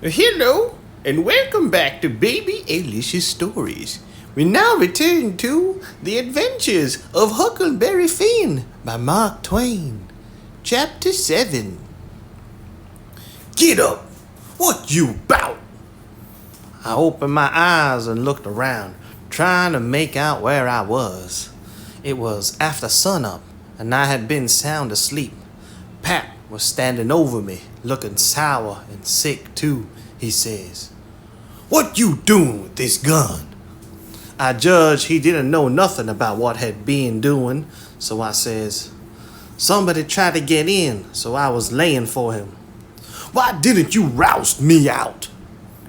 Hello, and welcome back to Baby Alicia's Stories. We now return to The Adventures of Huckleberry Finn by Mark Twain. Chapter 7. Get up! What you bout? I opened my eyes and looked around, trying to make out where I was. It was after sunup, and I had been sound asleep. Pap was standing over me, looking sour and sick too, he says. What you doing with this gun? I judged he didn't know nothing about what had been doing, so I says, somebody tried to get in, so I was laying for him. Why didn't you roust me out?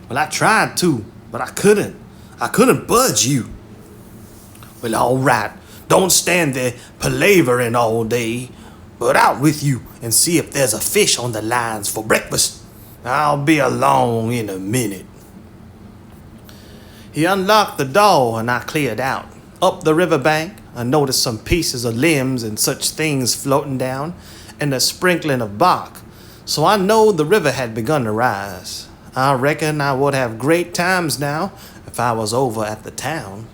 Well, I tried to, but I couldn't. I couldn't budge you. Well, all right, don't stand there palavering all day, but out with you and see if there's a fish on the lines for breakfast. I'll be along in a minute. He unlocked the door and I cleared out. Up the riverbank, I noticed some pieces of limbs and such things floating down, and a sprinkling of bark, so I know the river had begun to rise. I reckon I would have great times now if I was over at the town.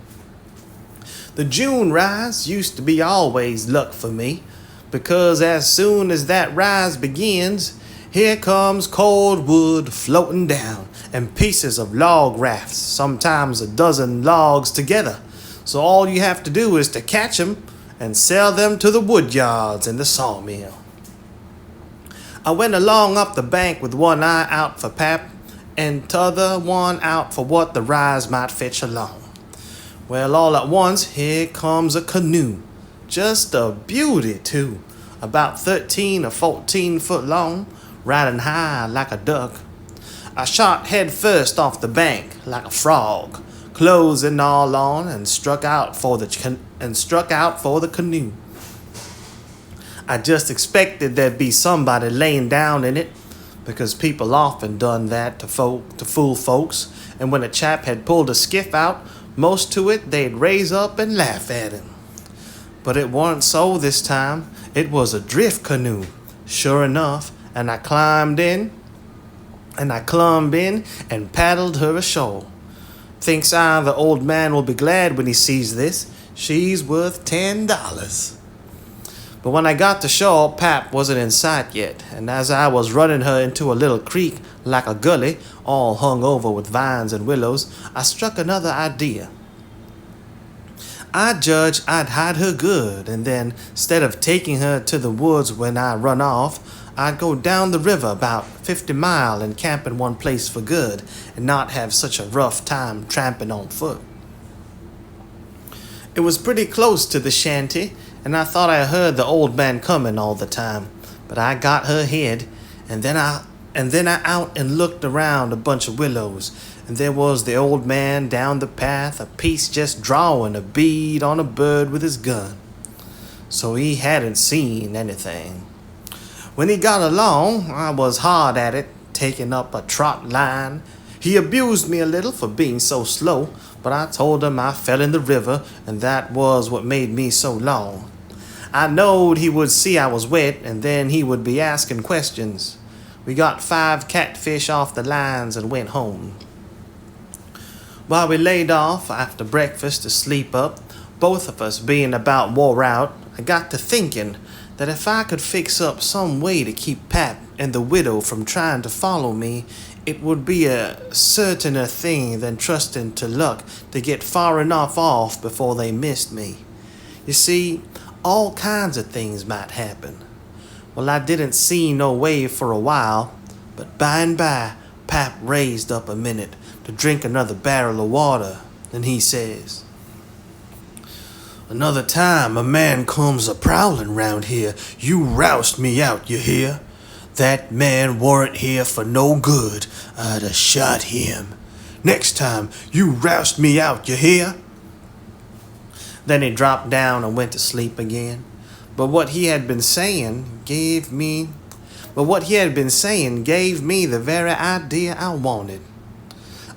The June rise used to be always luck for me, because as soon as that rise begins, here comes cold wood floating down and pieces of log rafts, sometimes a dozen logs together. So all you have to do is to catch them and sell them to the wood yards and the sawmill. I went along up the bank with one eye out for Pap and t'other one out for what the rise might fetch along. Well, all at once, here comes a canoe. Just a beauty, too. About 13 or 14 foot long, riding high like a duck. I shot head first off the bank like a frog, clothes and all on, and struck out for the canoe. I just expected there'd be somebody laying down in it, because people often done that to fool folks, and when a chap had pulled a skiff out, most to it they'd raise up and laugh at him. But it warn't so this time. It was a drift canoe, sure enough, and I climbed in and paddled her ashore. Thinks I the old man will be glad when he sees this. She's worth $10. But when I got to shore, Pap wasn't in sight yet, and as I was running her into a little creek like a gully, all hung over with vines and willows, I struck another idea. I judged I'd hide her good, and then, instead of taking her to the woods when I run off, I'd go down the river about 50 miles and camp in one place for good, and not have such a rough time tramping on foot. It was pretty close to the shanty, and I thought I heard the old man coming all the time, but I got her hid, and then I out and looked around a bunch of willows, and there was the old man down the path, a piece just drawing a bead on a bird with his gun. So he hadn't seen anything. When he got along, I was hard at it, taking up a trot line. He abused me a little for being so slow, but I told him I fell in the river, and that was what made me so long. I knowed he would see I was wet, and then he would be asking questions. We got 5 catfish off the lines and went home. While we laid off after breakfast to sleep up, both of us being about wore out, I got to thinking that if I could fix up some way to keep Pap and the widow from trying to follow me, it would be a certainer thing than trusting to luck to get far enough off before they missed me. You see, all kinds of things might happen. Well, I didn't see no way for a while, but by and by, Pap raised up a minute to drink another barrel of water, and he says, another time a man comes a-prowling round here, you roust me out, you hear? That man warn't here for no good. I'd a shot him. Next time, you roust me out, you hear? Then he dropped down and went to sleep again. But what he had been saying gave me the very idea I wanted.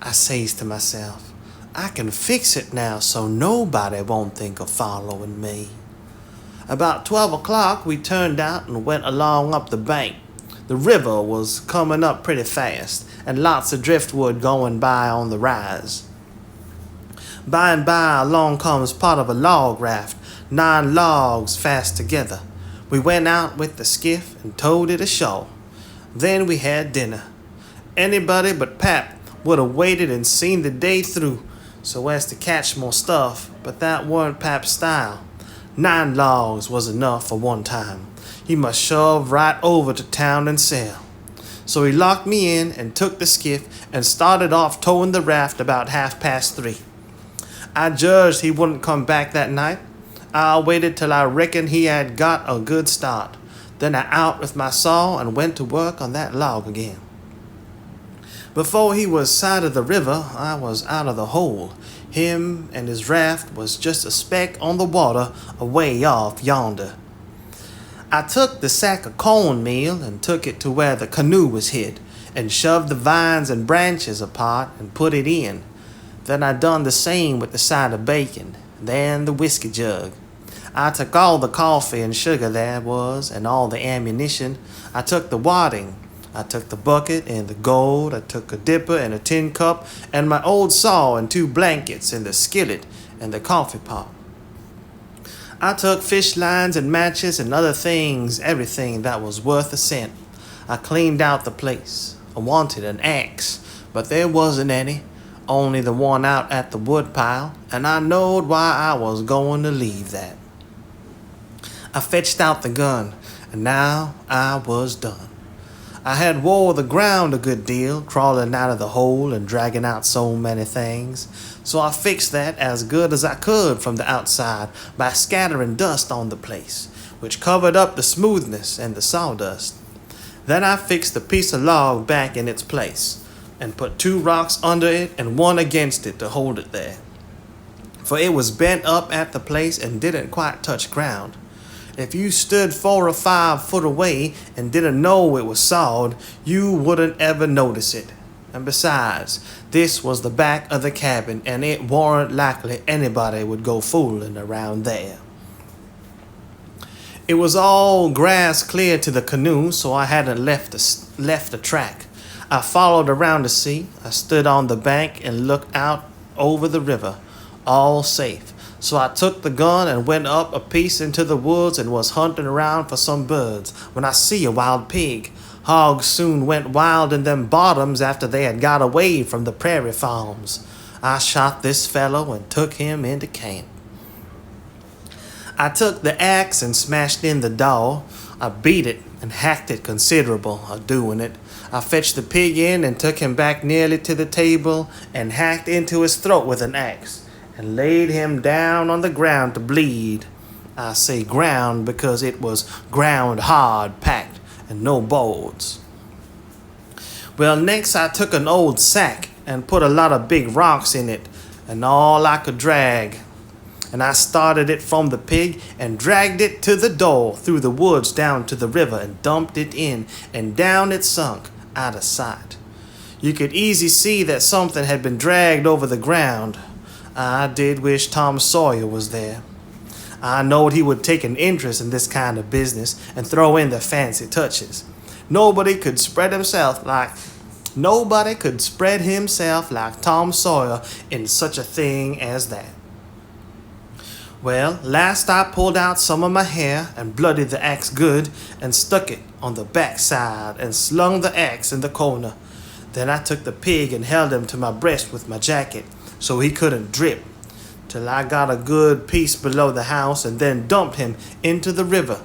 I says to myself, I can fix it now so nobody won't think of following me. About 12 o'clock, we turned out and went along up the bank. The river was coming up pretty fast, and lots of driftwood going by on the rise. By and by, along comes part of a log raft, 9 logs fast together. We went out with the skiff and towed it ashore. Then we had dinner. Anybody but Pap would have waited and seen the day through so as to catch more stuff, but that weren't Pap's style. 9 logs was enough for one time. He must shove right over to town and sail. So he locked me in and took the skiff and started off towing the raft about 3:30. I judged he wouldn't come back that night. I waited till I reckoned he had got a good start. Then I out with my saw and went to work on that log again. Before he was sight of the river, I was out of the hole. Him and his raft was just a speck on the water away off yonder. I took the sack of cornmeal and took it to where the canoe was hid, and shoved the vines and branches apart and put it in. Then I done the same with the side of bacon, then the whiskey jug. I took all the coffee and sugar there was, and all the ammunition. I took the wadding. I took the bucket and the gold. I took a dipper and a tin cup, and my old saw and 2 blankets and the skillet and the coffee pot. I took fish lines and matches and other things, everything that was worth a cent. I cleaned out the place. I wanted an axe, but there wasn't any, only the one out at the wood pile, and I knowed why I was going to leave that. I fetched out the gun, and now I was done. I had wore the ground a good deal, crawling out of the hole and dragging out so many things, so I fixed that as good as I could from the outside by scattering dust on the place, which covered up the smoothness and the sawdust. Then I fixed the piece of log back in its place, and put 2 rocks under it and 1 against it to hold it there, for it was bent up at the place and didn't quite touch ground. If you stood 4 or 5 foot away and didn't know it was sawed, you wouldn't ever notice it. And besides, this was the back of the cabin, and it warn't likely anybody would go fooling around there. It was all grass clear to the canoe, so I hadn't left a track. I followed around to see. I stood on the bank and looked out over the river, all safe. So I took the gun and went up a piece into the woods and was hunting around for some birds when I see a wild pig. Hogs soon went wild in them bottoms after they had got away from the prairie farms. I shot this fellow and took him into camp. I took the axe and smashed in the door. I beat it and hacked it considerable doing it. I fetched the pig in and took him back nearly to the table and hacked into his throat with an axe and laid him down on the ground to bleed. I say ground because it was ground hard packed and no boards. Well, next I took an old sack and put a lot of big rocks in it and all I could drag. And I started it from the pig and dragged it to the door through the woods down to the river and dumped it in, and down it sunk out of sight. You could easy see that something had been dragged over the ground. I did wish Tom Sawyer was there. I knowed he would take an interest in this kind of business and throw in the fancy touches. Nobody could spread himself like Tom Sawyer in such a thing as that. Well, last I pulled out some of my hair and bloodied the axe good and stuck it on the backside and slung the axe in the corner. Then I took the pig and held him to my breast with my jacket so he couldn't drip, till I got a good piece below the house and then dumped him into the river.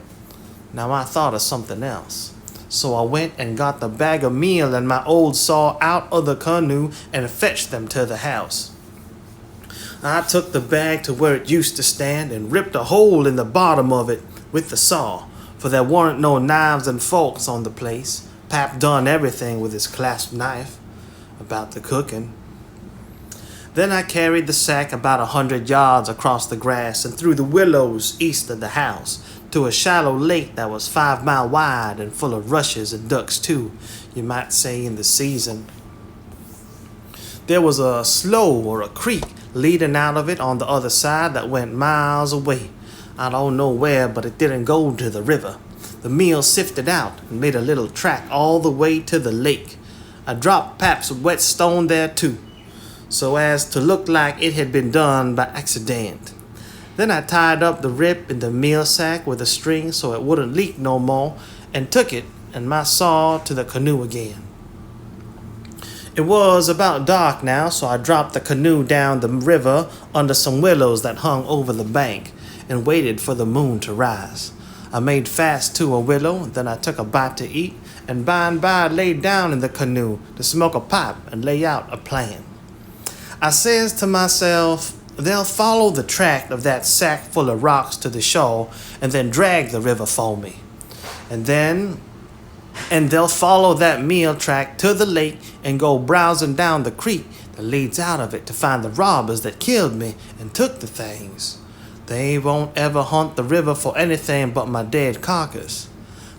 Now I thought of something else. So I went and got the bag of meal and my old saw out of the canoe and fetched them to the house. I took the bag to where it used to stand and ripped a hole in the bottom of it with the saw, for there weren't no knives and forks on the place. Pap done everything with his clasp knife about the cooking. Then I carried the sack about 100 yards across the grass and through the willows east of the house to a shallow lake that was 5 miles wide and full of rushes and ducks too, you might say in the season. There was a slough or a creek leading out of it on the other side that went miles away. I don't know where, but it didn't go to the river. The meal sifted out and made a little track all the way to the lake. I dropped Pap's whetstone there too, so as to look like it had been done by accident. Then I tied up the rip in the meal sack with a string so it wouldn't leak no more, and took it and my saw to the canoe again. It was about dark now, so I dropped the canoe down the river under some willows that hung over the bank and waited for the moon to rise. I made fast to a willow, then I took a bite to eat, and by and by laid down in the canoe to smoke a pipe and lay out a plan. I says to myself, they'll follow the track of that sack full of rocks to the shore and then drag the river for me. And they'll follow that meal track to the lake and go browsing down the creek that leads out of it to find the robbers that killed me and took the things. They won't ever hunt the river for anything but my dead carcass.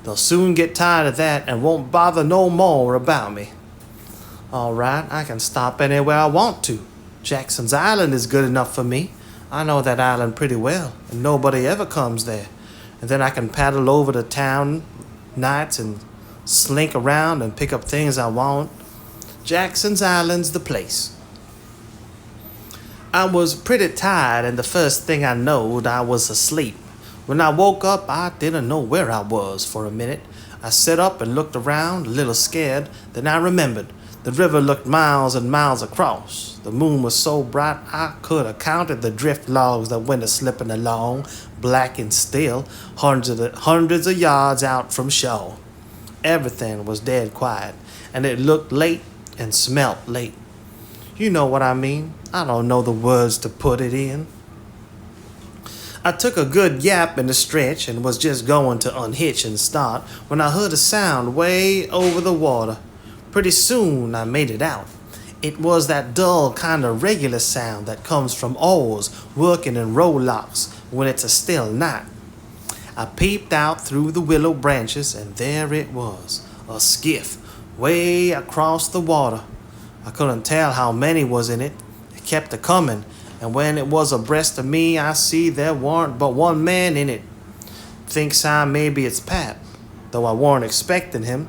They'll soon get tired of that and won't bother no more about me. All right, I can stop anywhere I want to. Jackson's Island is good enough for me. I know that island pretty well, and nobody ever comes there. And then I can paddle over to town nights and slink around and pick up things I want. Jackson's Island's the place. I was pretty tired, and the first thing I knowed, I was asleep. When I woke up, I didn't know where I was for a minute. I sat up and looked around, a little scared. Then I remembered. The river looked miles and miles across. The moon was so bright I could have counted the drift logs that went a-slipping along, black and still, hundreds of yards out from shore. Everything was dead quiet, and it looked late and smelt late. You know what I mean. I don't know the words to put it in. I took a good yap and a stretch and was just going to unhitch and start when I heard a sound way over the water. Pretty soon I made it out. It was that dull kind of regular sound that comes from oars working in rowlocks when it's a still night. I peeped out through the willow branches, and there it was, a skiff way across the water. I couldn't tell how many was in it. It kept a-coming, and when it was abreast of me, I see there warn't but one man in it. Thinks I maybe it's Pap, though I warn't expecting him.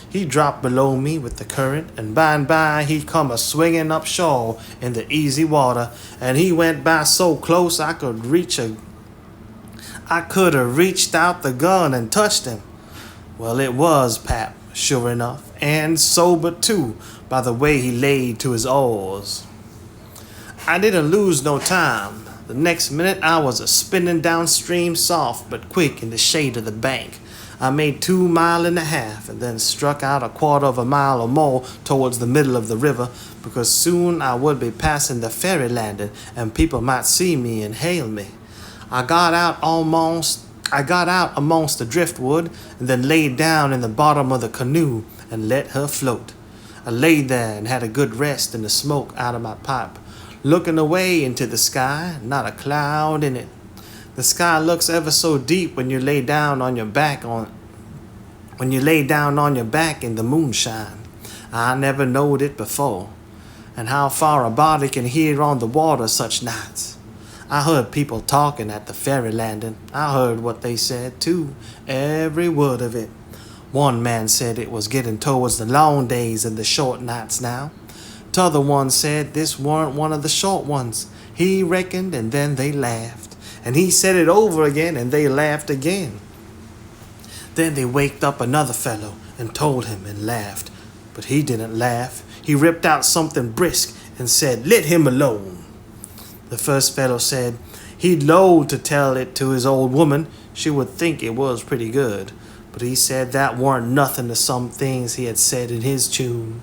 He dropped below me with the current, and by and by he come a-swinging up shore in the easy water, and he went by so close I could have reached out the gun and touched him. Well, it was Pap, sure enough, and sober too, by the way he laid to his oars. I didn't lose no time. The next minute I was a-spinning downstream soft but quick in the shade of the bank. I made 2.5 miles and then struck out 1/4 mile or more towards the middle of the river, because soon I would be passing the ferry landing and people might see me and hail me. I got out amongst the driftwood and then laid down in the bottom of the canoe and let her float. I laid there and had a good rest in the smoke out of my pipe, looking away into the sky, not a cloud in it. The sky looks ever so deep when you lay down on your back in the moonshine. I never knowed it before, and how far a body can hear on the water such nights. I heard people talking at the ferry landing. I heard what they said too, every word of it. One man said it was getting towards the long days and the short nights now. T'other one said this weren't one of the short ones. He reckoned, and then they laughed. And he said it over again, and they laughed again. Then they waked up another fellow and told him and laughed. But he didn't laugh. He ripped out something brisk and said, "Let him alone." The first fellow said he'd loathe to tell it to his old woman. She would think it was pretty good. But he said that weren't nothing to some things he had said in his tune.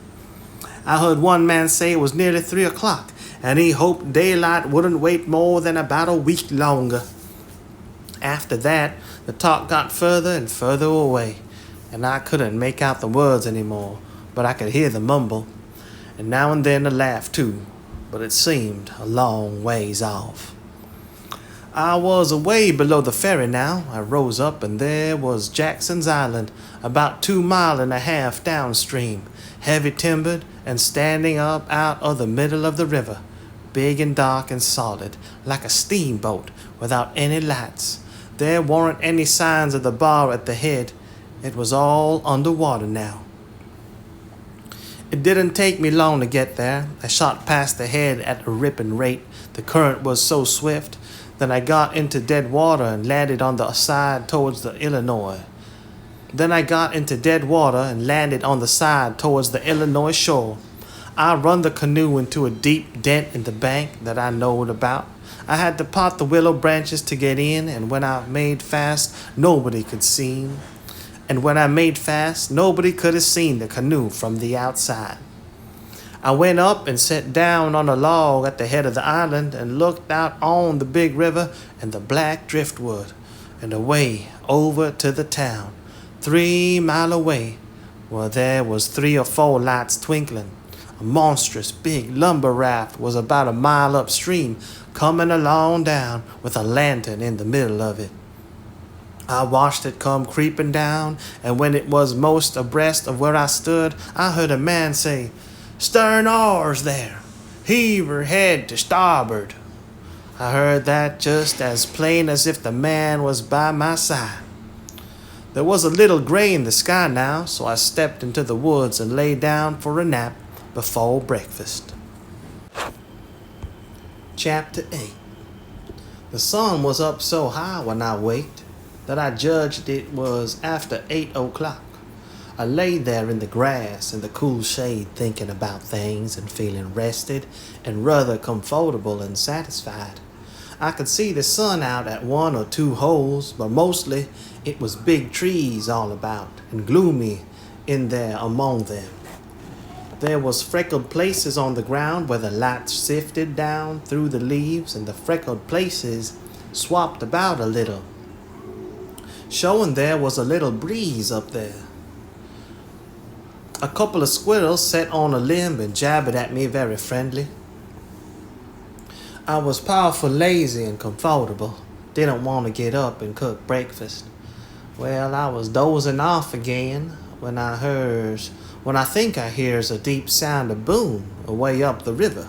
I heard one man say it was nearly 3 o'clock, and he hoped daylight wouldn't wait more than about a week longer. After that, the talk got further and further away, and I couldn't make out the words anymore, but I could hear the mumble, and now and then a laugh too, but it seemed a long ways off. I was away below the ferry now. I rose up, and there was Jackson's Island, about 2.5 miles downstream, heavy timbered and standing up out of the middle of the river, big and dark and solid, like a steamboat without any lights. There weren't any signs of the bar at the head. It was all underwater now. It didn't take me long to get there. I shot past the head at a ripping rate. The current was so swift. Then I got into dead water and landed on the side towards the Illinois. shore. I run the canoe into a deep dent in the bank that I knowed about. I had to part the willow branches to get in, and when I made fast, nobody could see. And when I made fast, nobody could have seen the canoe from the outside. I went up and sat down on a log at the head of the island and looked out on the big river and the black driftwood, and away over to the town, 3 miles away, where there was 3 or 4 lights twinkling. A monstrous big lumber raft was about a mile upstream, coming along down with a lantern in the middle of it. I watched it come creeping down, and when it was most abreast of where I stood, I heard a man say, "Stern oars there! Heave her head to starboard!" I heard that just as plain as if the man was by my side. There was a little gray in the sky now, so I stepped into the woods and lay down for a nap before breakfast. Chapter 8. The sun was up so high when I waked that I judged it was after 8 o'clock. I lay there in the grass in the cool shade thinking about things and feeling rested and rather comfortable and satisfied. I could see the sun out at 1 or 2 holes, but mostly it was big trees all about and gloomy in there among them. There was freckled places on the ground where the light sifted down through the leaves, and the freckled places swapped about a little, showing there was a little breeze up there. A couple of squirrels sat on a limb and jabbered at me very friendly. I was powerful lazy and comfortable. Didn't want to get up and cook breakfast. Well, I was dozing off again when I think I hears a deep sound of boom away up the river.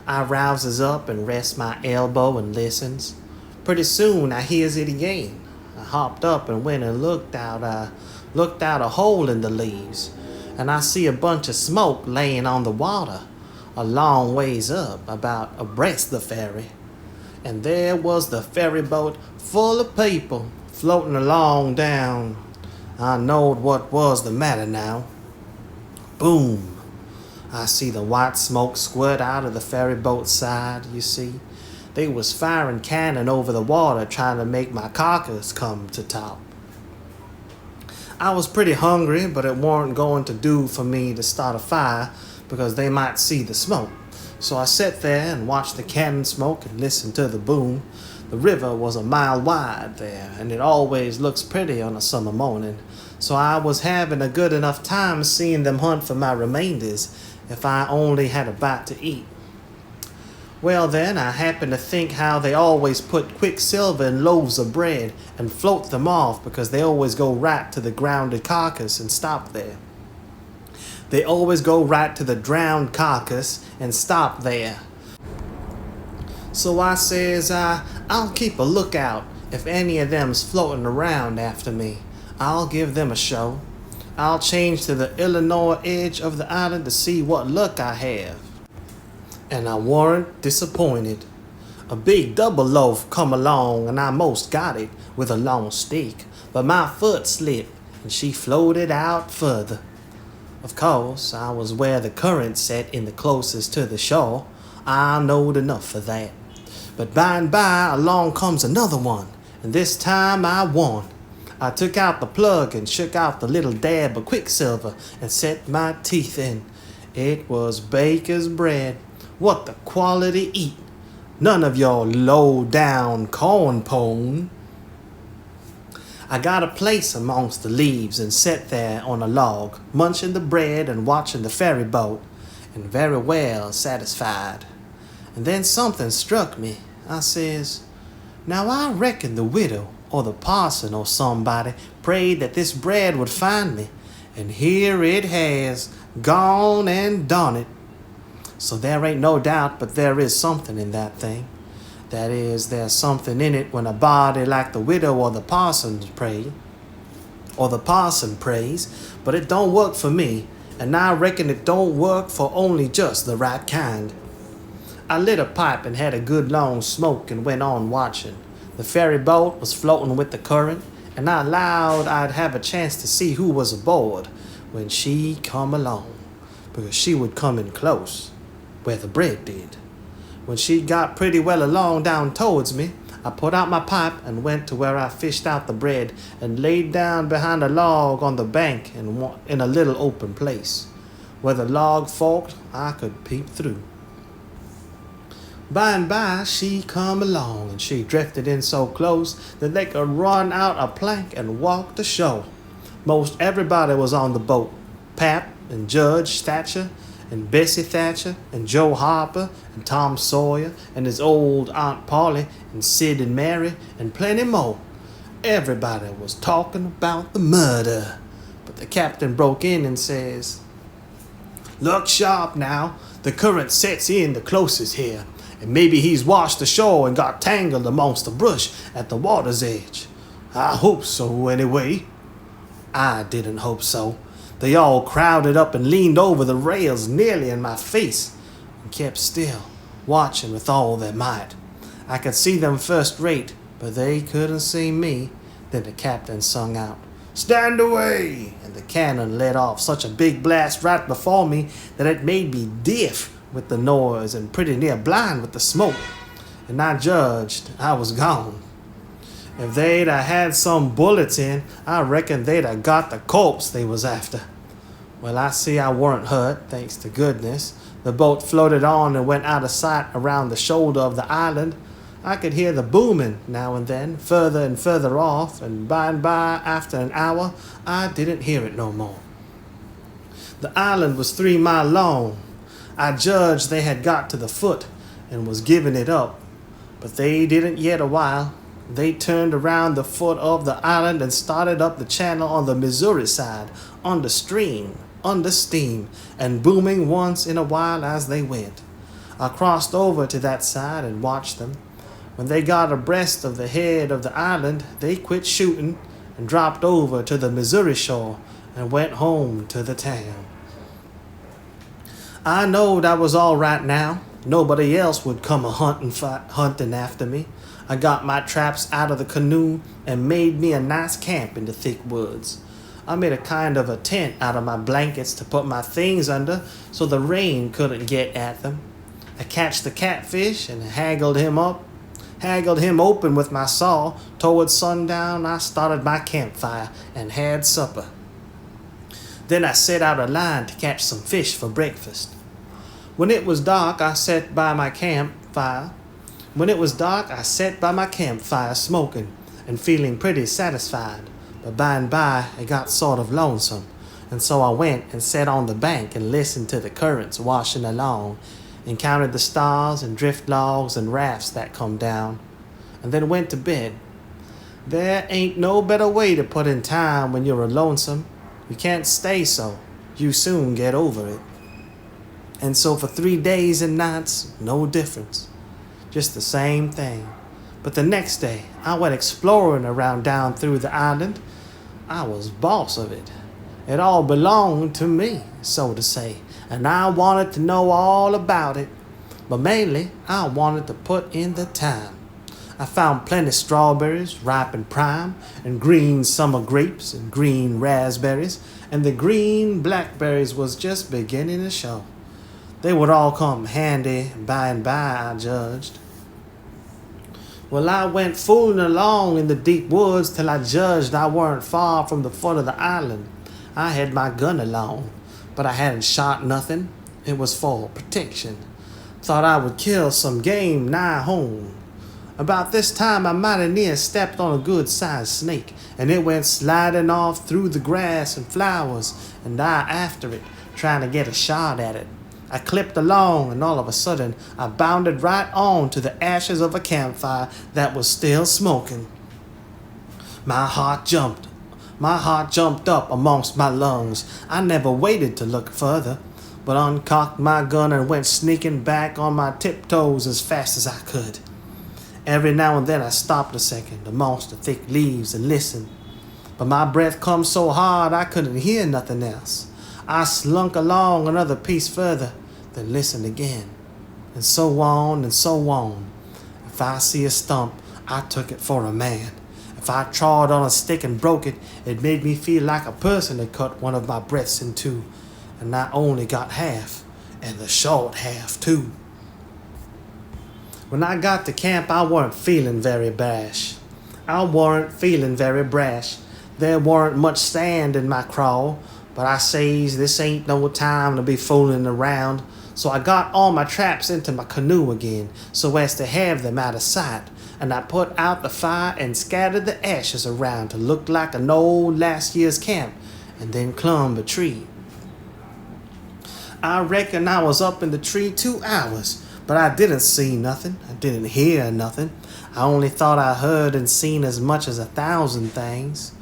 I rouses up and rests my elbow and listens. Pretty soon I hears it again. I hopped up and went and looked out a hole in the leaves, and I see a bunch of smoke laying on the water a long ways up, about abreast the ferry. And there was the ferry boat full of people floating along down. I knowed what was the matter now. Boom! I see the white smoke squirt out of the ferry boat's side, you see. They was firing cannon over the water trying to make my carcass come to top. I was pretty hungry, but it weren't going to do for me to start a fire because they might see the smoke. So I sat there and watched the cannon smoke and listened to the boom. The river was a mile wide there, and it always looks pretty on a summer morning. So I was having a good enough time seeing them hunt for my remainders if I only had a bite to eat. Well then, I happened to think how they always put quicksilver in loaves of bread and float them off because they always go right to the grounded carcass and stop there. They always go right to the drowned carcass and stop there. So I says, I'll keep a lookout if any of them's floating around after me. I'll give them a show. I'll change to the Illinois edge of the island to see what luck I have. And I weren't disappointed. A big double loaf come along and I most got it with a long stick, but my foot slipped and she floated out further. Of course, I was where the current set in the closest to the shore. I knowed enough for that. But by and by along comes another one, and this time I won. I took out the plug and shook out the little dab of quicksilver and set my teeth in. It was baker's bread. What the quality eat. None of your low-down corn pone. I got a place amongst the leaves and sat there on a log, munching the bread and watching the ferry boat, and very well satisfied. And then something struck me. I says, now I reckon the widow or the parson or somebody prayed that this bread would find me, and here it has, gone and done it. So there ain't no doubt but there is something in that thing. That is, there's something in it when a body like the widow or the parson prays, but it don't work for me, and I reckon it don't work for only just the right kind. I lit a pipe and had a good long smoke and went on watching. The ferry boat was floating with the current, and I allowed I'd have a chance to see who was aboard when she come along, because she would come in close, where the bread did. When she got pretty well along down towards me, I put out my pipe and went to where I fished out the bread and laid down behind a log on the bank in a little open place. Where the log forked, I could peep through. By and by, she come along, and she drifted in so close that they could run out a plank and walk the shore. Most everybody was on the boat. Pap and Judge Thatcher and Bessie Thatcher and Joe Harper and Tom Sawyer and his old Aunt Polly and Sid and Mary and plenty more. Everybody was talking about the murder. But the captain broke in and says, "Look sharp now, the current sets in the closest here, and maybe he's washed ashore and got tangled amongst the brush at the water's edge. I hope so, anyway." I didn't hope so. They all crowded up and leaned over the rails nearly in my face and kept still, watching with all their might. I could see them first rate, but they couldn't see me. Then the captain sung out, "Stand away!" and the cannon let off such a big blast right before me that it made me deaf with the noise and pretty near blind with the smoke, and I judged I was gone. If they'd a had some bullets in, I reckon they'd a got the corpse they was after. Well, I see I weren't hurt, thanks to goodness. The boat floated on and went out of sight around the shoulder of the island. I could hear the booming now and then, further and further off, and by, after an hour, I didn't hear it no more. The island was 3 miles long. I judged they had got to the foot and was giving it up, but they didn't yet a while. They turned around the foot of the island and started up the channel on the Missouri side, under steam, and booming once in a while as they went. I crossed over to that side and watched them. When they got abreast of the head of the island, they quit shooting and dropped over to the Missouri shore and went home to the town. I knowed I was all right now. Nobody else would come hunting after me. I got my traps out of the canoe and made me a nice camp in the thick woods. I made a kind of a tent out of my blankets to put my things under so the rain couldn't get at them. I catched the catfish and haggled him open with my saw. Towards sundown, I started my campfire and had supper. Then I set out a line to catch some fish for breakfast. When it was dark, I sat by my campfire smoking and feeling pretty satisfied. But by and by, it got sort of lonesome, and so I went and sat on the bank and listened to the currents washing along, and counted the stars and drift logs and rafts that come down, and then went to bed. There ain't no better way to put in time when you're lonesome. You can't stay so. You soon get over it. And so for 3 days and nights, no difference. Just the same thing. But the next day, I went exploring around down through the island. I was boss of it. It all belonged to me, so to say, and I wanted to know all about it. But mainly, I wanted to put in the time. I found plenty strawberries, ripe and prime, and green summer grapes, and green raspberries, and the green blackberries was just beginning to show. They would all come handy by and by, I judged. Well, I went fooling along in the deep woods till I judged I weren't far from the foot of the island. I had my gun along, but I hadn't shot nothing. It was for protection. Thought I would kill some game nigh home. About this time, I mighty near stepped on a good-sized snake, and it went sliding off through the grass and flowers, and I after it, trying to get a shot at it. I clipped along, and all of a sudden, I bounded right on to the ashes of a campfire that was still smoking. My heart jumped up amongst my lungs. I never waited to look further, but uncocked my gun and went sneaking back on my tiptoes as fast as I could. Every now and then I stopped a second amongst the thick leaves and listened. But my breath come so hard I couldn't hear nothing else. I slunk along another piece further, then listened again. And so on and so on. If I see a stump, I took it for a man. If I trod on a stick and broke it, it made me feel like a person had cut one of my breaths in two. And I only got half, and the short half too. When I got to camp, I weren't feeling very brash. There weren't much sand in my crawl, but I says this ain't no time to be fooling around. So I got all my traps into my canoe again, so as to have them out of sight, and I put out the fire and scattered the ashes around to look like an old last year's camp, and then climbed a tree. I reckon I was up in the tree 2 hours, but I didn't see nothing. I didn't hear nothing. I only thought I heard and seen as much as 1,000 things.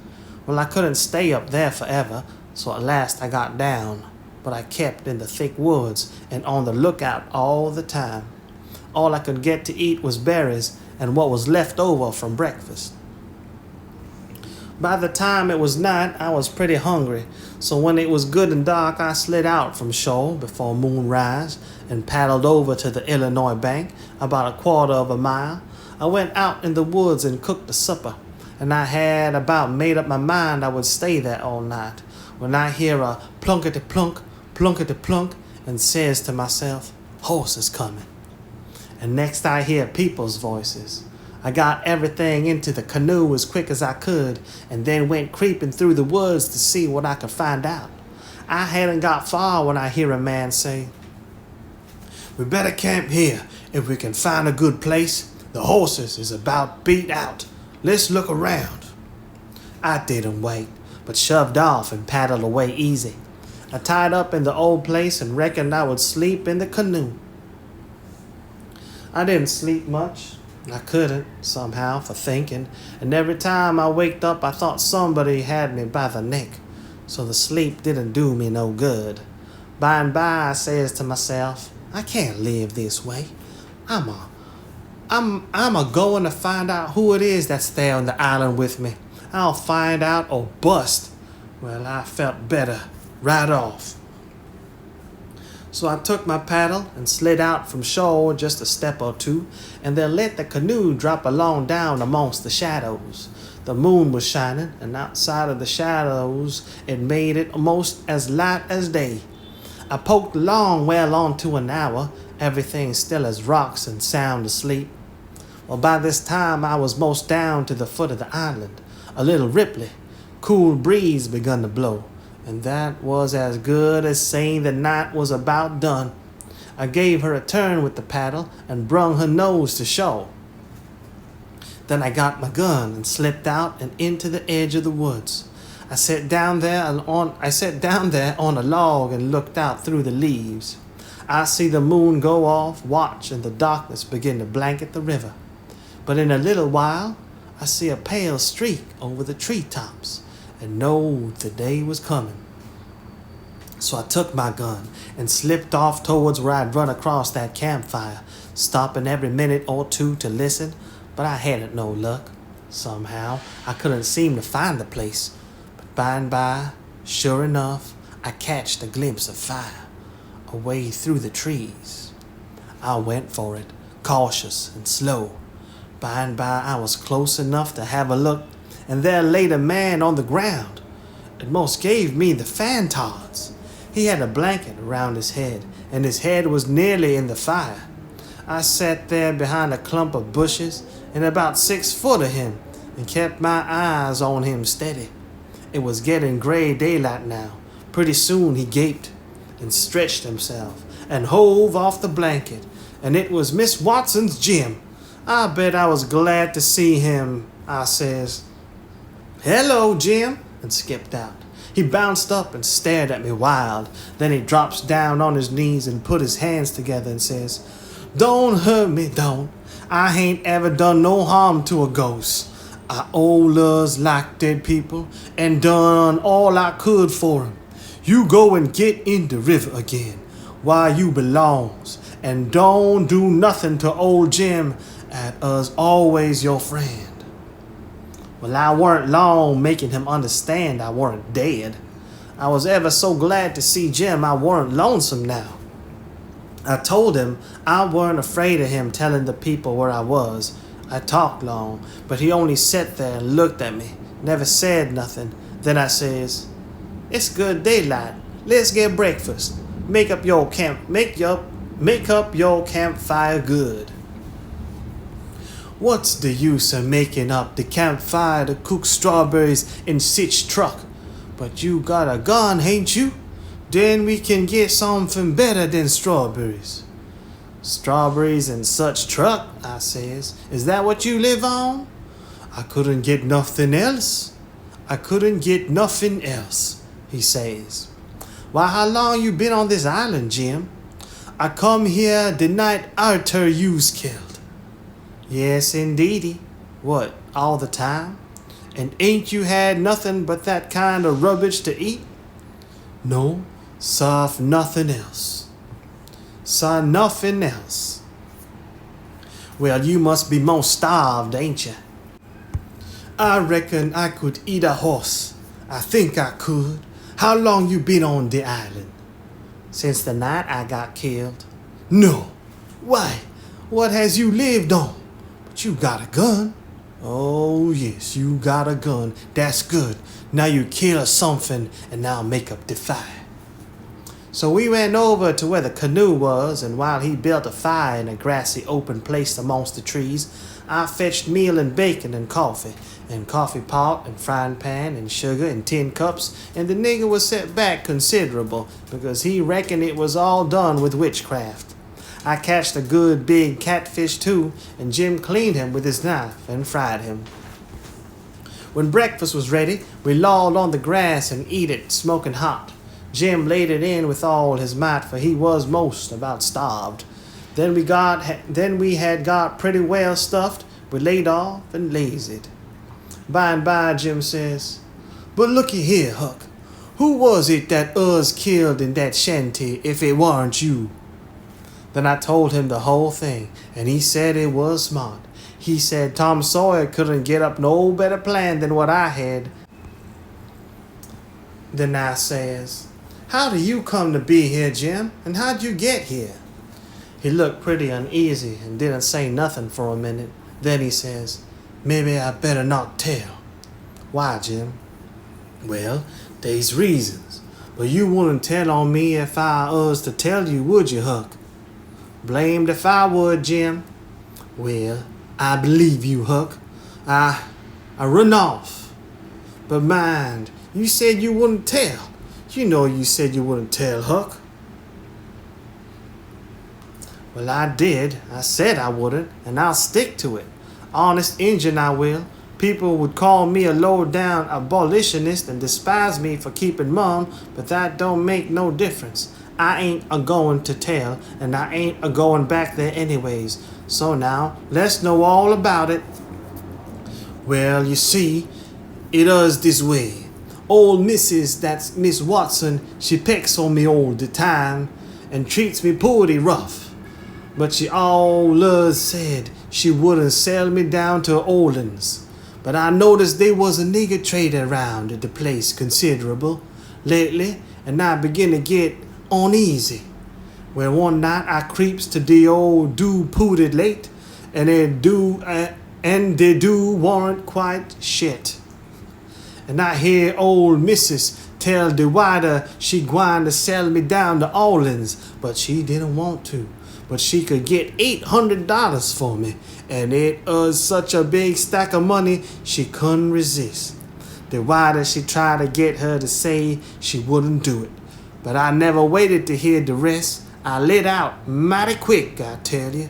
Well, I couldn't stay up there forever, so at last I got down. But I kept in the thick woods and on the lookout all the time. All I could get to eat was berries and what was left over from breakfast. By the time it was night, I was pretty hungry, so when it was good and dark, I slid out from shore before moonrise and paddled over to the Illinois bank, about a quarter of a mile. I went out in the woods and cooked a supper, and I had about made up my mind I would stay there all night, when I hear a plunkety-plunk, plunkety-plunk, and says to myself, horses coming. And next I hear people's voices. I got everything into the canoe as quick as I could, and then went creeping through the woods to see what I could find out. I hadn't got far when I hear a man say, "We better camp here if we can find a good place. The horses is about beat out. Let's look around." I didn't wait, but shoved off and paddled away easy. I tied up in the old place and reckoned I would sleep in the canoe. I didn't sleep much. I couldn't, somehow, for thinking, and every time I waked up I thought somebody had me by the neck, so the sleep didn't do me no good. By and by I says to myself, I can't live this way. I'm a going to find out who it is that's there on the island with me. I'll find out or bust. Well, I felt better right off. So I took my paddle and slid out from shore just a step or two, and then let the canoe drop along down amongst the shadows. The moon was shining, and outside of the shadows it made it almost as light as day. I poked along well on to an hour, everything still as rocks and sound asleep. Well, by this time I was most down to the foot of the island, a little ripply. Cool breeze begun to blow, and that was as good as saying the night was about done. I gave her a turn with the paddle and brung her nose to shore. Then I got my gun and slipped out and into the edge of the woods. I sat down there on a log and looked out through the leaves. I see the moon go off, watch, and the darkness begin to blanket the river. But in a little while, I see a pale streak over the treetops, and know the day was coming. So I took my gun and slipped off towards where I'd run across that campfire, stopping every minute or two to listen, but I hadn't no luck. Somehow, I couldn't seem to find the place. But by and by, sure enough, I catched a glimpse of fire away through the trees. I went for it, cautious and slow. By and by, I was close enough to have a look, and there laid a man on the ground. It most gave me the fantods. He had a blanket around his head, and his head was nearly in the fire. I sat there behind a clump of bushes, and about 6 foot of him, and kept my eyes on him steady. It was getting gray daylight now. Pretty soon he gaped, and stretched himself, and hove off the blanket, and it was Miss Watson's Jim. I bet I was glad to see him. I says, "Hello, Jim," and skipped out. He bounced up and stared at me wild. Then he drops down on his knees and put his hands together and says, "Don't hurt me, don't. I ain't ever done no harm to a ghost. I always liked dead people and done all I could for 'em. You go and get in the river again, where you belongs, and don't do nothing to old Jim at us always your friend. Well, I weren't long making him understand I weren't dead. I was ever so glad to see Jim I weren't lonesome now. I told him I weren't afraid of him telling the people where I was. I talked long, but he only sat there and looked at me, never said nothing. Then I says, "It's good daylight. Let's get breakfast. Make up your campfire good." What's the use of making up the campfire to cook strawberries in sich truck? But you got a gun, ain't you? Then we can get something better than strawberries. Strawberries and such truck, I says. Is that what you live on? I couldn't get nothing else. He says. Why, how long you been on this island, Jim? I come here the night Arthur you's killed. Yes, indeedy. What, all the time? And ain't you had nothing but that kind of rubbish to eat? No, sir, nothing else. Well, you must be most starved, ain't you? I reckon I could eat a horse. I think I could. How long you been on the island? Since the night I got killed. No. Why, what has you lived on? But you got a gun. Oh, yes, you got a gun. That's good. Now you kill something and now make up the fire. So we went over to where the canoe was, and while he built a fire in a grassy open place amongst the trees, I fetched meal and bacon and coffee pot and frying pan and sugar and tin cups, and the nigger was set back considerable because he reckoned it was all done with witchcraft. I catched a good big catfish too, and Jim cleaned him with his knife and fried him. When breakfast was ready, we lolled on the grass and eat it smoking hot. Jim laid it in with all his might, for he was most about starved. Then we had got pretty well stuffed. We laid off and lazied. By and by, Jim says, "But looky here, Huck. Who was it that us killed in that shanty if it warn't you?" Then I told him the whole thing, and he said it was smart. He said Tom Sawyer couldn't get up no better plan than what I had. Then I says, "How do you come to be here, Jim? And how'd you get here?" He looked pretty uneasy and didn't say nothing for a minute. Then he says, "Maybe I better not tell." "Why, Jim?" "Well, there's reasons. But you wouldn't tell on me if I was to tell you, would you, Huck?" "Blamed if I would, Jim." "Well, I believe you, Huck. I run off. But mind, you said you wouldn't tell. You know you said you wouldn't tell, Huck." "Well, I did. I said I wouldn't, and I'll stick to it. Honest Injun, I will. People would call me a low-down abolitionist and despise me for keeping mum, but that don't make no difference. I ain't a-going to tell, and I ain't a-going back there anyways. So now, let's know all about it." "Well, you see, it is this way. Old Mrs., that's Miss Watson, she pecks on me all the time and treats me pooty rough. But she allus said she wouldn't sell me down to Orleans. But I noticed there was a nigger trader around at the place considerable lately, and I begin to get uneasy. Well, one night I creeps to the old do-pooted late, and they do warrant quite shit. And I hear old Mrs. tell the wider she gwine to sell me down to Orleans, but she didn't want to. But she could get $800 for me, and it was such a big stack of money she couldn't resist. The wider she tried to get her to say she wouldn't do it. But I never waited to hear the rest. I lit out mighty quick, I tell you.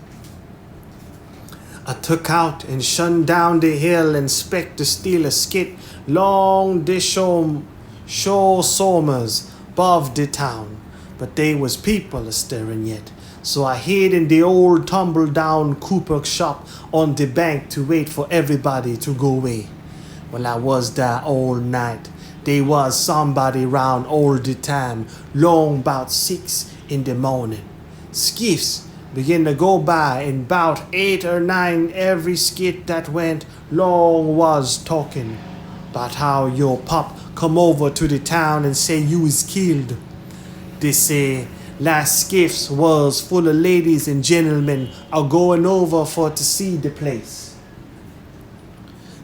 I took out and shunned down the hill and spec to steal a skit long the shore somers above the town. But they was people a-stirring yet, so I hid in the old tumble-down cooper shop on the bank to wait for everybody to go away. Well, I was there all night. There was somebody round all the time, long about 6 in the morning. Skiffs begin to go by, and 'bout 8 or 9 every skit that went long was talking about how your pop come over to the town and say you is killed. They say last skiffs was full of ladies and gentlemen are going over for to see the place.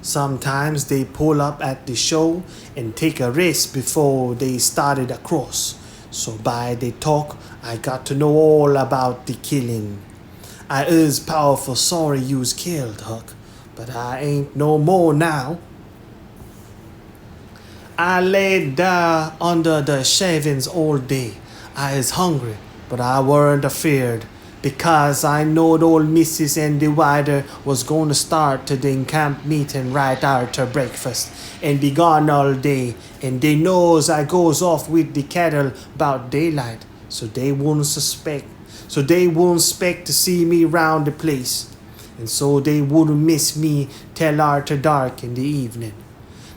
Sometimes they pull up at the show and take a rest before they started across. So by the talk, I got to know all about the killing. I is powerful sorry you was killed, Huck, but I ain't no more now. I laid there under the shavings all day. I is hungry, but I weren't afeard, because I knowed old Mrs. and the Wider was going to start to the camp meeting right after breakfast and be gone all day, and they knows I goes off with the cattle about daylight, so they won't suspect to see me round the place, and so they wouldn't miss me till after dark in the evening.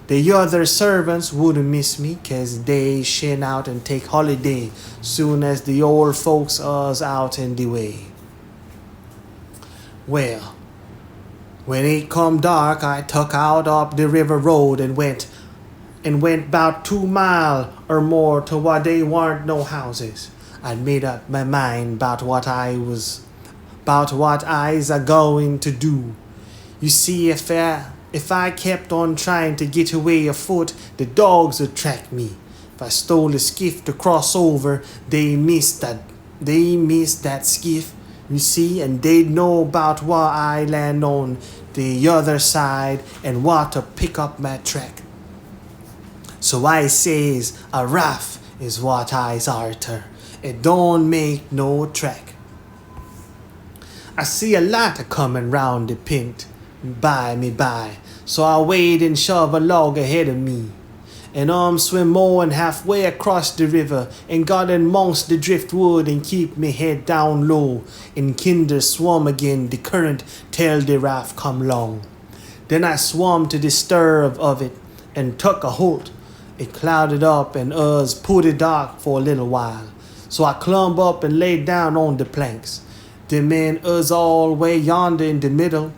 The other servants wouldn't miss me, 'cause they shin out and take holiday soon as the old folks was out in the way. Well, when it come dark, I tuck out up the river road and went 'bout 2 mile or more to where they weren't no houses. I'd made up my mind 'bout what I's a going to do. You see, if I kept on trying to get away afoot, the dogs would track me. If I stole a skiff to cross over, they missed that skiff, you see, and they'd know about where I land on the other side and where to pick up my track. So I says a raft is what I's arter. It don't make no track. I see a light a-comin' round the pint by, so I wade and shove a log ahead of me, and swim more than halfway across the river and got in amongst the driftwood and keep me head down low and kinder swum again the current till the raft come long. Then I swum to the stir of it and took a holt. It clouded up and us putty dark for a little while, so I clumb up and laid down on the planks. The men us all way yonder in the middle,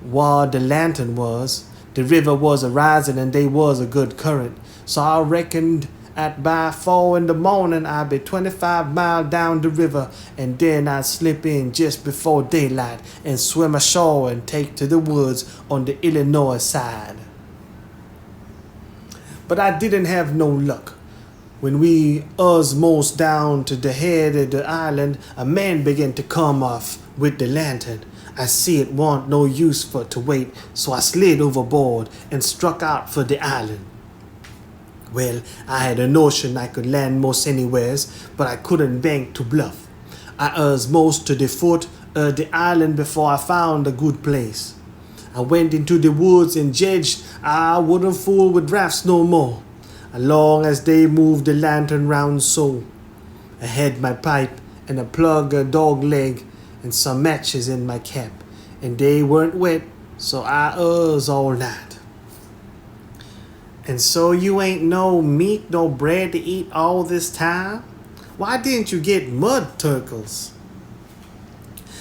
where the lantern was. The river was a-rising and they was a good current, so I reckoned at by 4 in the morning I'd be 25 mile down the river, and then I'd slip in just before daylight and swim ashore and take to the woods on the Illinois side. But I didn't have no luck. When we was most down to the head of the island, a man began to come off with the lantern. I see it warn't no use for to wait, so I slid overboard and struck out for the island. Well, I had a notion I could land most anywheres, but I couldn't bank to bluff. I was most to the foot of the island before I found a good place. I went into the woods and judged I wouldn't fool with rafts no more, as long as they moved the lantern round so. I had my pipe and a plug of dog leg and some matches in my cap, and they weren't wet, so I was all night. And so you ain't no meat, no bread to eat all this time? Why didn't you get mud turtles?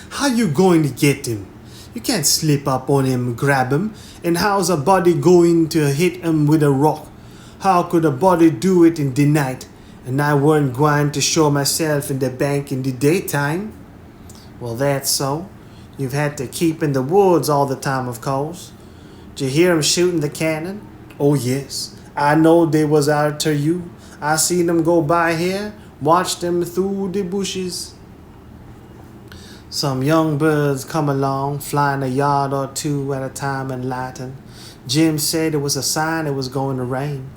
How you going to get them? You can't slip up on him and grab him, and how's a body going to hit him with a rock? How could a body do it in the night? And I weren't going to show myself in the bank in the daytime. Well, that's so. You've had to keep in the woods all the time, of course. Did you hear 'em shooting the cannon? Oh, yes. I know they was after you. I seen them go by here, watched them through the bushes. Some young birds come along, flying a yard or two at a time and lighting. Jim said it was a sign it was going to rain.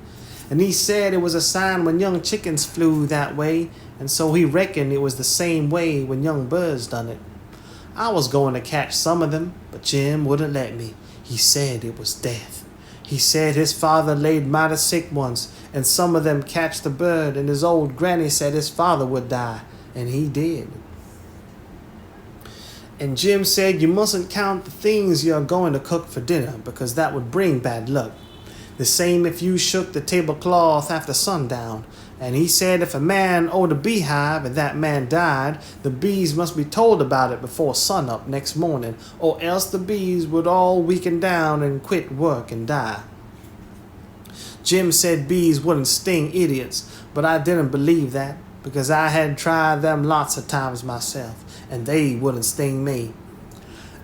And he said it was a sign when young chickens flew that way, and so he reckoned it was the same way when young birds done it. I was going to catch some of them, but Jim wouldn't let me. He said it was death. He said his father laid mighty sick once, and some of them catched the bird, and his old granny said his father would die, and he did. And Jim said you mustn't count the things you're going to cook for dinner, because that would bring bad luck. The same if you shook the tablecloth after sundown. And he said if a man owned a beehive and that man died, the bees must be told about it before sunup next morning, or else the bees would all weaken down and quit work and die. Jim said bees wouldn't sting idiots, but I didn't believe that, because I had tried them lots of times myself, and they wouldn't sting me.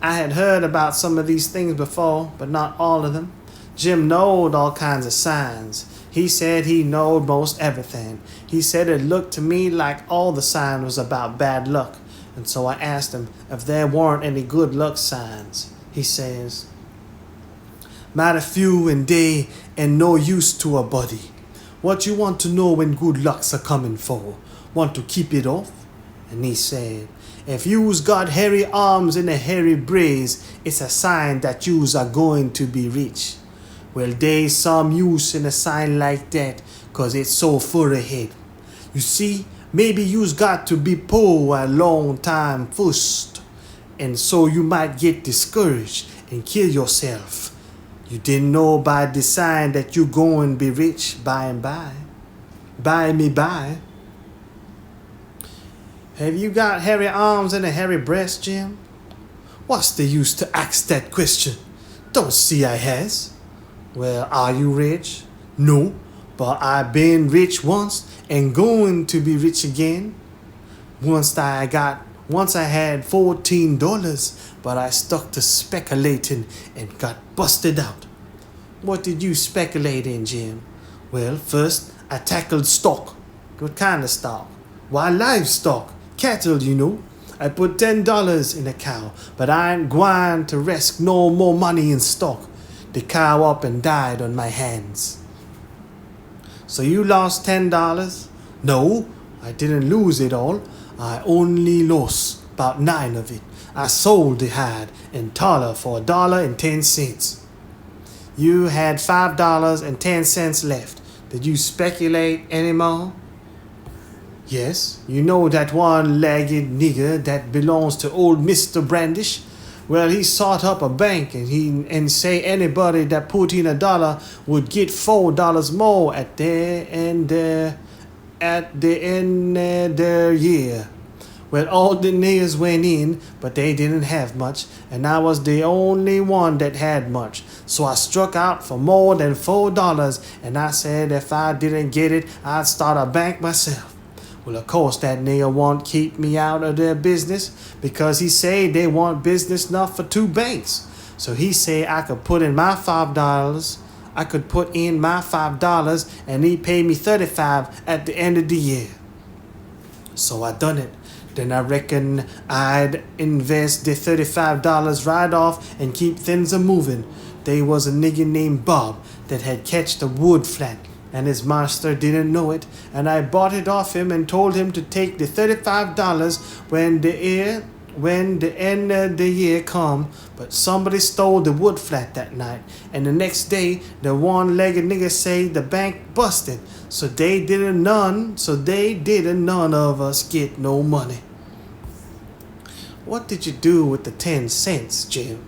I had heard about some of these things before, but not all of them. Jim knowed all kinds of signs. He said he knowed most everything. He said it looked to me like all the signs was about bad luck, and so I asked him if there weren't any good luck signs. He says, "Mighty few and they and no use to a body. What you want to know when good lucks are coming for? Want to keep it off?" And he said, "If you's got hairy arms and a hairy brace, it's a sign that you's are going to be rich. Well, there's some use in a sign like that, 'cause it's so far ahead. You see, maybe you's got to be poor a long time first, and so you might get discouraged and kill yourself. You didn't know by the sign that you're going to be rich by and by. By me by." Have you got hairy arms and a hairy breast, Jim? What's the use to ask that question? Don't see I has. Well, are you rich? No, but I been rich once and going to be rich again. Once I had $14, but I stuck to speculating and got busted out. What did you speculate in, Jim? Well, first I tackled stock. What kind of stock? Why, livestock. Cattle, you know. I put $10 in a cow, but I ain't gwine to risk no more money in stock. The cow up and died on my hands. So you lost $10? No, I didn't lose it all. I only lost about 9 of it. I sold the hide and taller for $1.10. You had $5.10 left. Did you speculate any more? Yes, you know that one-legged nigger that belongs to old Mr. Brandish? Well, he sought up a bank and say anybody that put in $1 would get $4 more at the end of their year. Well, all the niggers went in, but they didn't have much, and I was the only one that had much. So I struck out for more than $4, and I said if I didn't get it, I'd start a bank myself. Well, of course, that nigger won't keep me out of their business, because he say they want business enough for 2 banks. So he say I could put in my $5, and he pay me $35 at the end of the year. So I done it. Then I reckon I'd invest the $35 right off and keep things a moving. There was a nigger named Bob that had catched a wood flat, and his master didn't know it, and I bought it off him and told him to take the $35 when the end of the year come, but somebody stole the wood flat that night, and the next day the one-legged nigger say the bank busted, so they didn't none of us get no money. What did you do with the 10 cents, Jim?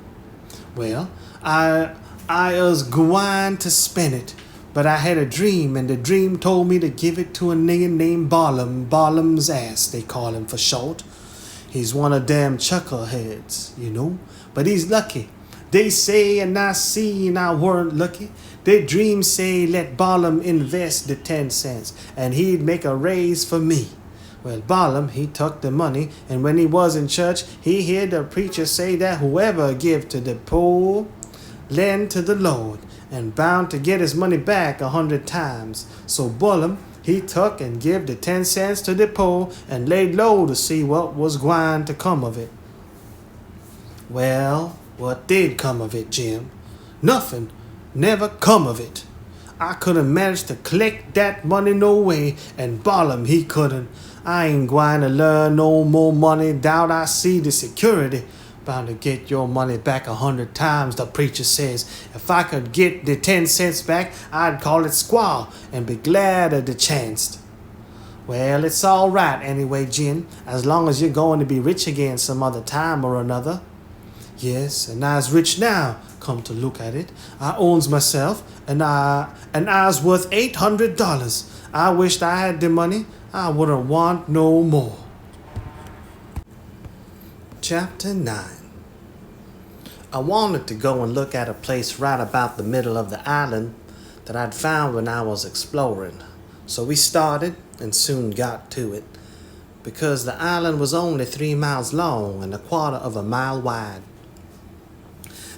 Well, I was going to spend it, but I had a dream, and the dream told me to give it to a nigger named Barnum. Barnum's ass, they call him for short. He's one of them chuckleheads, you know, but he's lucky. They say, and I see, and I weren't lucky. Their dreams say let Barnum invest the 10 cents, and he'd make a raise for me. Well, Barnum, he took the money, and when he was in church, he heard the preacher say that whoever give to the poor, lend to the Lord, and bound to get his money back 100 times. So Barnum, he took and give the 10 cents to the poor and laid low to see what was going to come of it. Well, what did come of it, Jim? Nothing. Never come of it. I couldn't manage to collect that money no way, and Barnum, he couldn't. I ain't going to learn no more money doubt I see the security. Bound to get your money back 100 times, the preacher says. If I could get the 10 cents back, I'd call it squaw and be glad of the chance. Well, it's all right anyway, Jim, as long as you're going to be rich again some other time or another. Yes, and I's rich now, come to look at it. I owns myself, and I's worth $800. I wished I had the money. I wouldn't want no more. Chapter 9. I wanted to go and look at a place right about the middle of the island that I'd found when I was exploring. So we started and soon got to it, because the island was only 3 miles long and a quarter of a mile wide.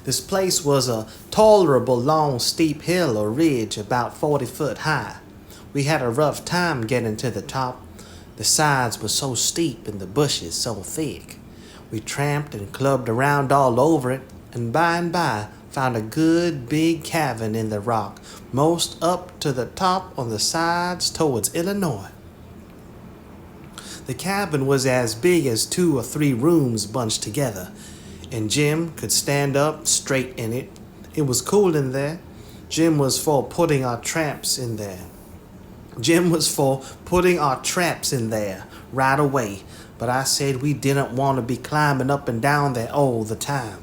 This place was a tolerable long steep hill or ridge about 40 foot high. We had a rough time getting to the top. The sides were so steep and the bushes so thick. We tramped and clubbed around all over it, and by found a good big cavern in the rock, most up to the top on the sides towards Illinois. The cabin was as big as 2 or 3 rooms bunched together, and Jim could stand up straight in it. It was cool in there. Jim was for putting our traps in there right away, but I said we didn't want to be climbing up and down there all the time.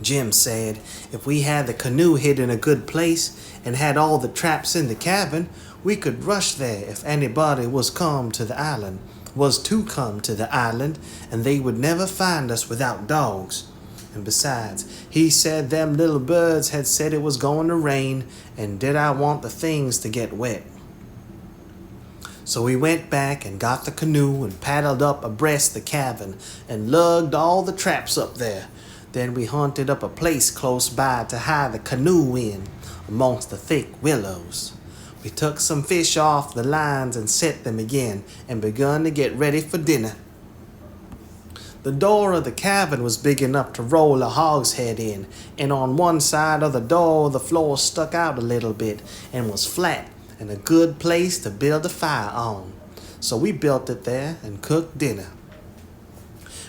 Jim said if we had the canoe hid in a good place and had all the traps in the cabin, we could rush there if anybody was to come to the island, and they would never find us without dogs. And besides, he said them little birds had said it was going to rain, and did I want the things to get wet? So we went back and got the canoe and paddled up abreast the cabin and lugged all the traps up there. Then we hunted up a place close by to hide the canoe in, amongst the thick willows. We took some fish off the lines and set them again, and begun to get ready for dinner. The door of the cabin was big enough to roll a hogshead in, and on one side of the door the floor stuck out a little bit and was flat, and a good place to build a fire on. So we built it there and cooked dinner.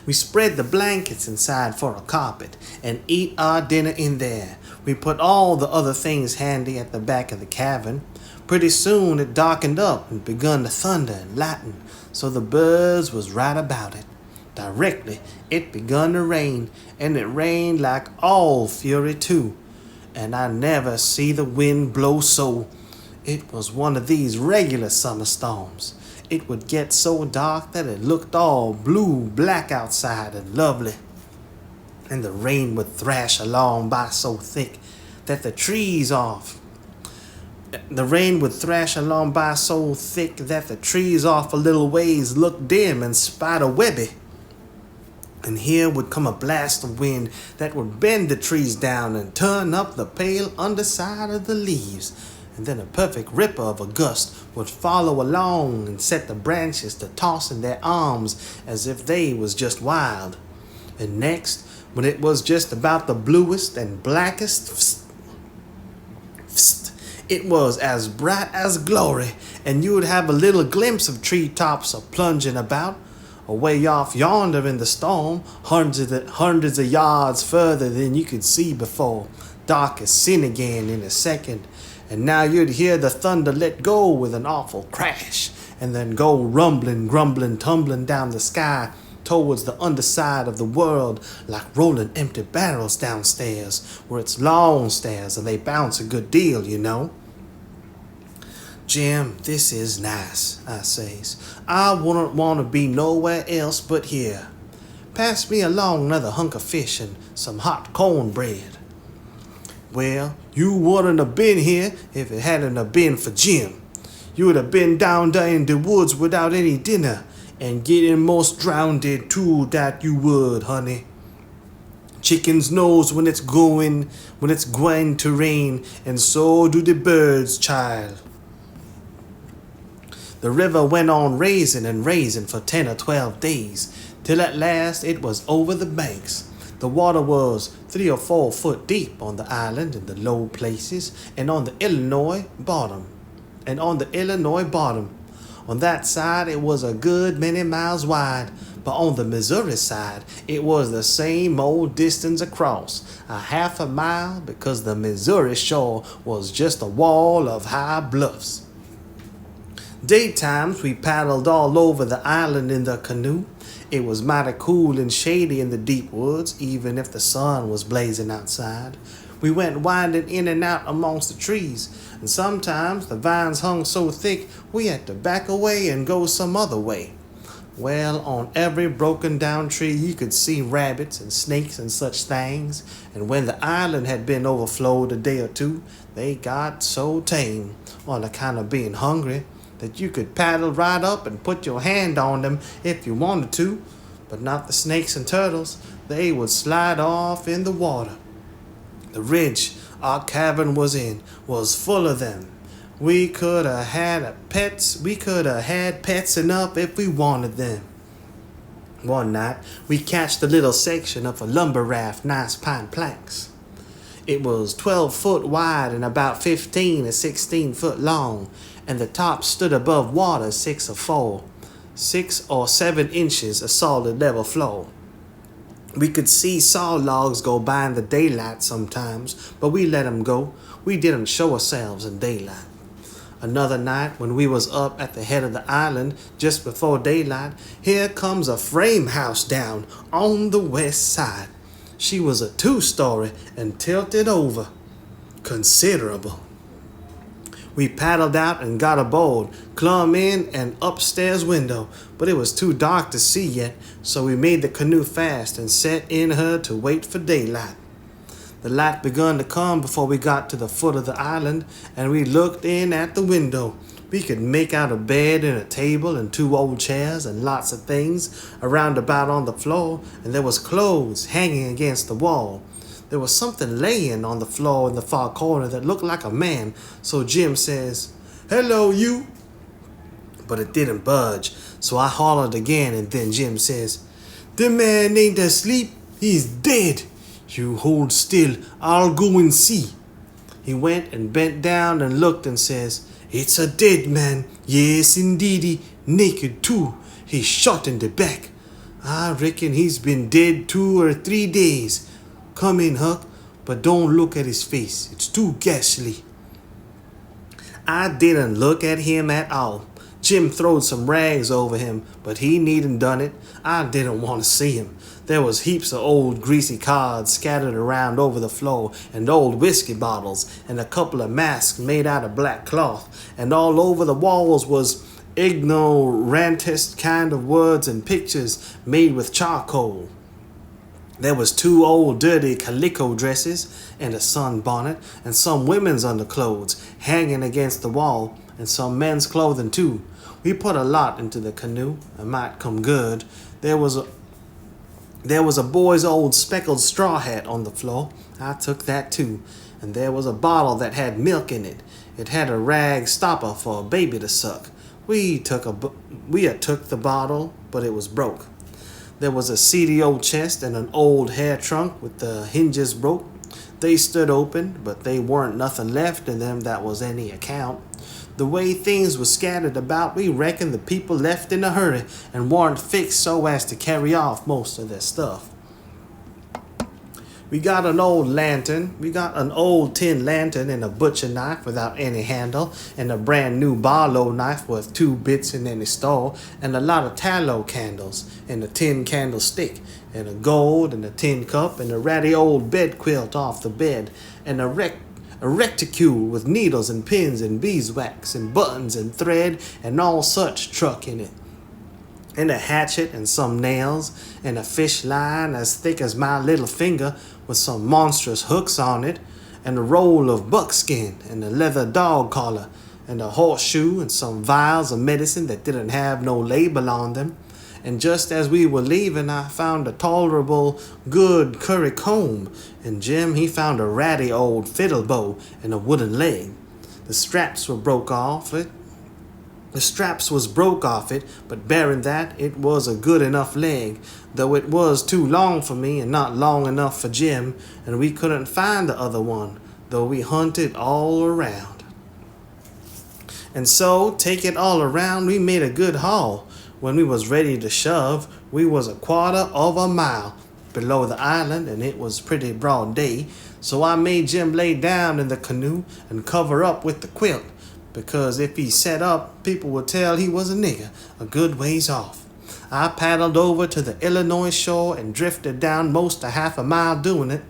We spread the blankets inside for a carpet and eat our dinner in there. We put all the other things handy at the back of the cabin. Pretty soon it darkened up and begun to thunder and lighten, so the birds was right about it. Directly it begun to rain, and it rained like all fury too, and I never see the wind blow so. It was one of these regular summer storms. It would get so dark that it looked all blue-black outside and lovely. And the rain would thrash along by so thick that the trees off a little ways looked dim and spider-webby. And here would come a blast of wind that would bend the trees down and turn up the pale underside of the leaves. And then a perfect ripper of a gust would follow along and set the branches to toss in their arms as if they was just wild. And next, when it was just about the bluest and blackest, it was as bright as glory, and you would have a little glimpse of treetops a-plunging about, away off yonder in the storm, hundreds of yards further than you could see before, dark as sin again in a second. And now you'd hear the thunder let go with an awful crash, and then go rumbling, grumbling, tumbling down the sky towards the underside of the world like rolling empty barrels downstairs, where it's long stairs and they bounce a good deal, you know. Jim, this is nice, I says. I wouldn't want to be nowhere else but here. Pass me along another hunk of fish and some hot cornbread. Well, you wouldn't have been here if it hadn't have been for Jim. You would have been down there in the woods without any dinner, and getting most drowned too, that you would, honey. Chickens knows when it's going to rain, and so do the birds, child. The river went on raising and raising for 10 or 12 days, till at last it was over the banks. The water was 3 or 4 foot deep on the island in the low places, and on the Illinois bottom. On that side it was a good many miles wide, but on the Missouri side it was the same old distance across, a half a mile, because the Missouri shore was just a wall of high bluffs. Daytimes we paddled all over the island in the canoe, It was mighty cool and shady in the deep woods, even if the sun was blazing outside. We went winding in and out amongst the trees, and sometimes the vines hung so thick we had to back away and go some other way. Well, on every broken down tree you could see rabbits and snakes and such things, and when the island had been overflowed a day or two, they got so tame, on account of being hungry, that you could paddle right up and put your hand on them if you wanted to, but not the snakes and turtles. They would slide off in the water. The ridge our cabin was in was full of them. We could have had pets enough if we wanted them. One night, we catched a little section of a lumber raft, nice pine planks. It was 12 foot wide and about 15 or 16 foot long, and the top stood above water 6 or 7 inches of solid level floor. We could see saw logs go by in the daylight sometimes, but we let 'em go. We didn't show ourselves in daylight. Another night, when we was up at the head of the island just before daylight, here comes a frame house down on the west side. She was a 2-story and tilted over considerable. We paddled out and got aboard, clumb in an upstairs window, but it was too dark to see yet, so we made the canoe fast and set in her to wait for daylight. The light begun to come before we got to the foot of the island, and we looked in at the window. We could make out a bed and a table and 2 old chairs and lots of things around about on the floor, and there was clothes hanging against the wall. There was something laying on the floor in the far corner that looked like a man, so Jim says, "Hello, you." But it didn't budge, so I hollered again, and then Jim says, "The man ain't asleep, he's dead. You hold still, I'll go and see." He went and bent down and looked and says, "It's a dead man, yes indeedy, naked too. He's shot in the back. I reckon he's been dead 2 or 3 days. Come in, Huck, but don't look at his face, it's too ghastly." I didn't look at him at all. Jim throwed some rags over him, but he needn't done it. I didn't want to see him. There was heaps of old greasy cards scattered around over the floor, and old whiskey bottles, and a couple of masks made out of black cloth, and all over the walls was ignorantest kind of words and pictures made with charcoal. There was 2 old dirty calico dresses, and a sunbonnet, and some women's underclothes hanging against the wall, and some men's clothing too. We put a lot into the canoe. It might come good. There was a boy's old speckled straw hat on the floor. I took that too. And there was a bottle that had milk in it. It had a rag stopper for a baby to suck. We took the bottle, but it was broke. There was a seedy old chest and an old hair trunk with the hinges broke. They stood open, but they weren't nothing left in them that was any account. The way things were scattered about, we reckoned the people left in a hurry and weren't fixed so as to carry off most of their stuff. We got an old tin lantern and a butcher knife without any handle, and a brand new Barlow knife worth 2 bits in any store, and a lot of tallow candles, and a tin candlestick, and a gold and a tin cup, and a ratty old bed quilt off the bed, and a reticule with needles and pins and beeswax and buttons and thread and all such truck in it, and a hatchet and some nails, and a fish line as thick as my little finger with some monstrous hooks on it, and a roll of buckskin, and a leather dog collar, and a horseshoe, and some vials of medicine that didn't have no label on them. And just as we were leaving, I found a tolerable good curry comb, and Jim, he found a ratty old fiddle bow and a wooden leg. The straps was broke off it, but bearing that, it was a good enough leg, though it was too long for me and not long enough for Jim, and we couldn't find the other one, though we hunted all around. And so, take it all around, we made a good haul. When we was ready to shove, we was a 1/4 mile below the island, and it was pretty broad day, so I made Jim lay down in the canoe and cover up with the quilt, because if he sat up, people would tell he was a nigger a good ways off. I paddled over to the Illinois shore and drifted down most a half a mile doing it.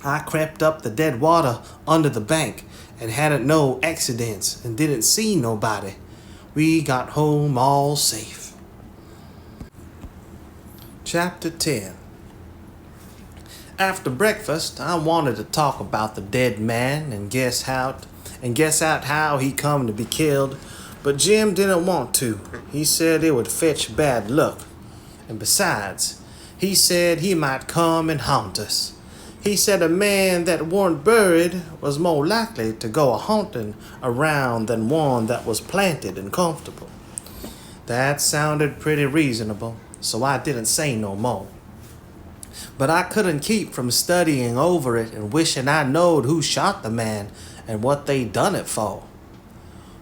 I crept up the dead water under the bank and hadn't no accidents and didn't see nobody. We got home all safe. Chapter 10. After breakfast, I wanted to talk about the dead man and guess out how he come to be killed, but Jim didn't want to. He said it would fetch bad luck. And besides, he said he might come and haunt us. He said a man that weren't buried was more likely to go a-haunting around than one that was planted and comfortable. That sounded pretty reasonable, so I didn't say no more. But I couldn't keep from studying over it and wishing I knowed who shot the man and what they done it for.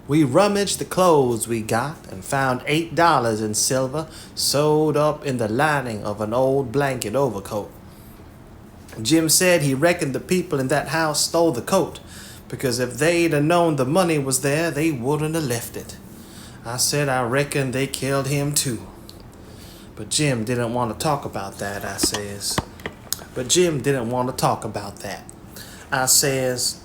We rummaged the clothes we got and found $8 in silver sewed up in the lining of an old blanket overcoat. Jim said he reckoned the people in that house stole the coat, because if they'd have known the money was there, they wouldn't have left it. I said I reckoned they killed him too. But Jim didn't want to talk about that, I says. I says,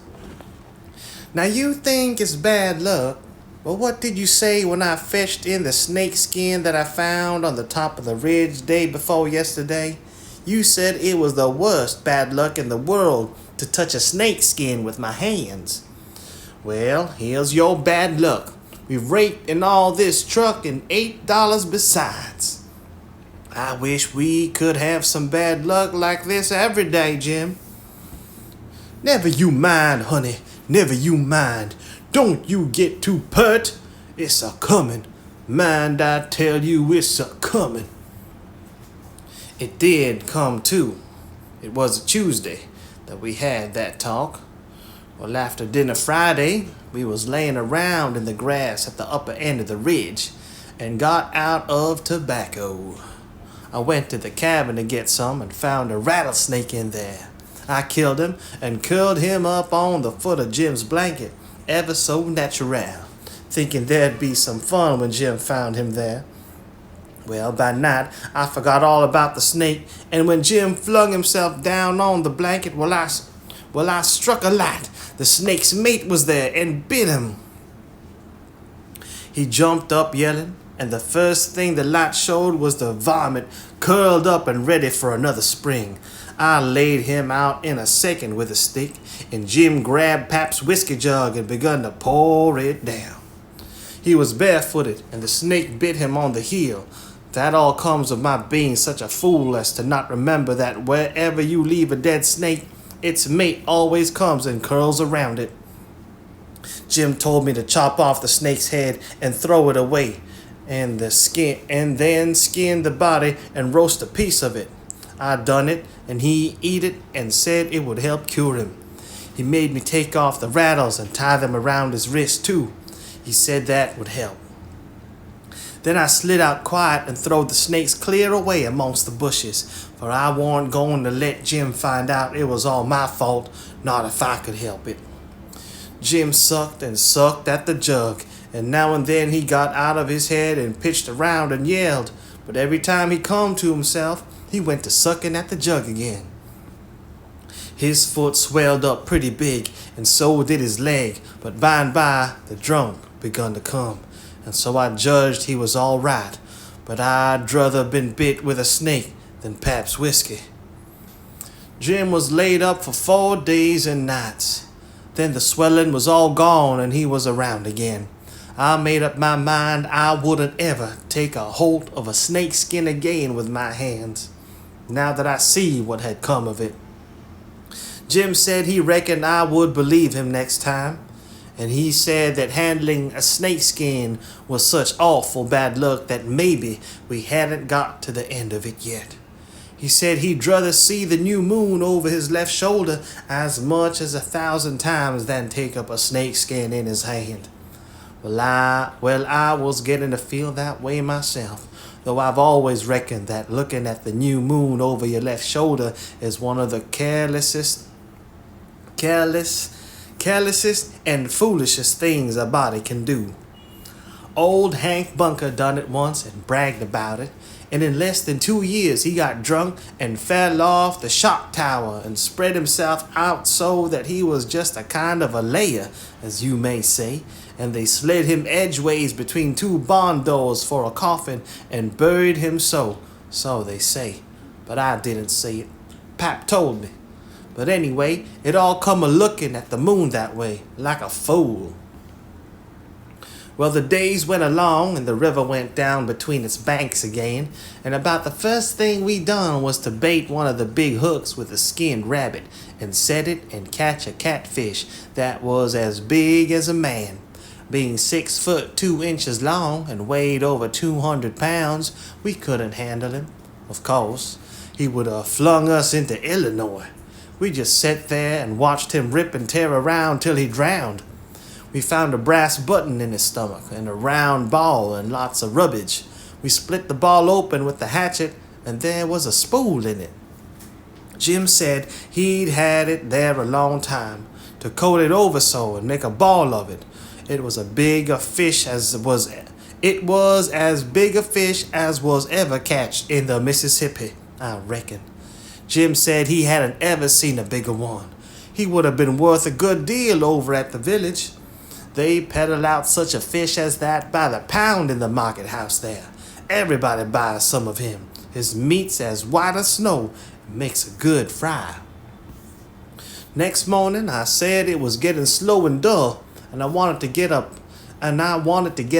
now you think it's bad luck, but what did you say when I fetched in the snake skin that I found on the top of the ridge day before yesterday? You said it was the worst bad luck in the world to touch a snake skin with my hands. Well, here's your bad luck. We've raked in all this truck and $8 besides. I wish we could have some bad luck like this every day, Jim. Never you mind, honey. Never you mind. Don't you get too pert. It's a-comin'. Mind I tell you, it's a-comin'. It did come too. It was a Tuesday that we had that talk. Well, after dinner Friday, we was laying around in the grass at the upper end of the ridge and got out of tobacco. I went to the cabin to get some and found a rattlesnake in there. I killed him and curled him up on the foot of Jim's blanket, ever so natural, thinking there'd be some fun when Jim found him there. Well, by night, I forgot all about the snake, and when Jim flung himself down on the blanket, I struck a light. The snake's mate was there and bit him. He jumped up yelling, and the first thing the light showed was the varmint curled up and ready for another spring. I laid him out in a second with a stick, and Jim grabbed Pap's whiskey jug and begun to pour it down. He was barefooted, and the snake bit him on the heel. That all comes of my being such a fool as to not remember that wherever you leave a dead snake, its mate always comes and curls around it. Jim told me to chop off the snake's head and throw it away, and then skin the body and roast a piece of it. I done it, and he eat it and said it would help cure him. He made me take off the rattles and tie them around his wrist too. He said that would help. Then I slid out quiet and throwed the snakes clear away amongst the bushes, for I warn't going to let Jim find out it was all my fault, not if I could help it. Jim sucked and sucked at the jug, and now and then he got out of his head and pitched around and yelled, but every time he come to himself, he went to sucking at the jug again. His foot swelled up pretty big, and so did his leg, but by and by the drunk begun to come, and so I judged he was all right, but I'd druther been bit with a snake than Pap's whiskey. Jim was laid up for 4 days and nights. Then the swelling was all gone and he was around again. I made up my mind I wouldn't ever take a holt of a snake skin again with my hands, now that I see what had come of it. Jim said he reckoned I would believe him next time, and he said that handling a snake skin was such awful bad luck that maybe we hadn't got to the end of it yet. He said he'd druther see the new moon over his left shoulder as much as 1,000 times than take up a snake skin in his hand. Well, I was getting to feel that way myself, though I've always reckoned that looking at the new moon over your left shoulder is one of the carelessest and foolishest things a body can do. Old Hank Bunker done it once and bragged about it, and in less than 2 years he got drunk and fell off the shot tower and spread himself out so that he was just a kind of a layer, as you may say, and they slid him edgeways between two barn doors for a coffin and buried him so they say. But I didn't see it. Pap told me. But anyway, it all come a-looking at the moon that way, like a fool. Well, the days went along and the river went down between its banks again, and about the first thing we done was to bait one of the big hooks with a skinned rabbit and set it and catch a catfish that was as big as a man. Being 6 foot 2 inches long and weighed over 200 pounds, we couldn't handle him. Of course, he would have flung us into Illinois. We just sat there and watched him rip and tear around till he drowned. We found a brass button in his stomach and a round ball and lots of rubbish. We split the ball open with the hatchet and there was a spool in it. Jim said he'd had it there a long time, to coat it over so and make a ball of it. It was as big a fish as was ever catched in the Mississippi, I reckon. Jim said he hadn't ever seen a bigger one. He would have been worth a good deal over at the village. They peddle out such a fish as that by the pound in the market house there. Everybody buys some of him. His meat's as white as snow and makes a good fry. Next morning I said it was getting slow and dull, and I wanted to get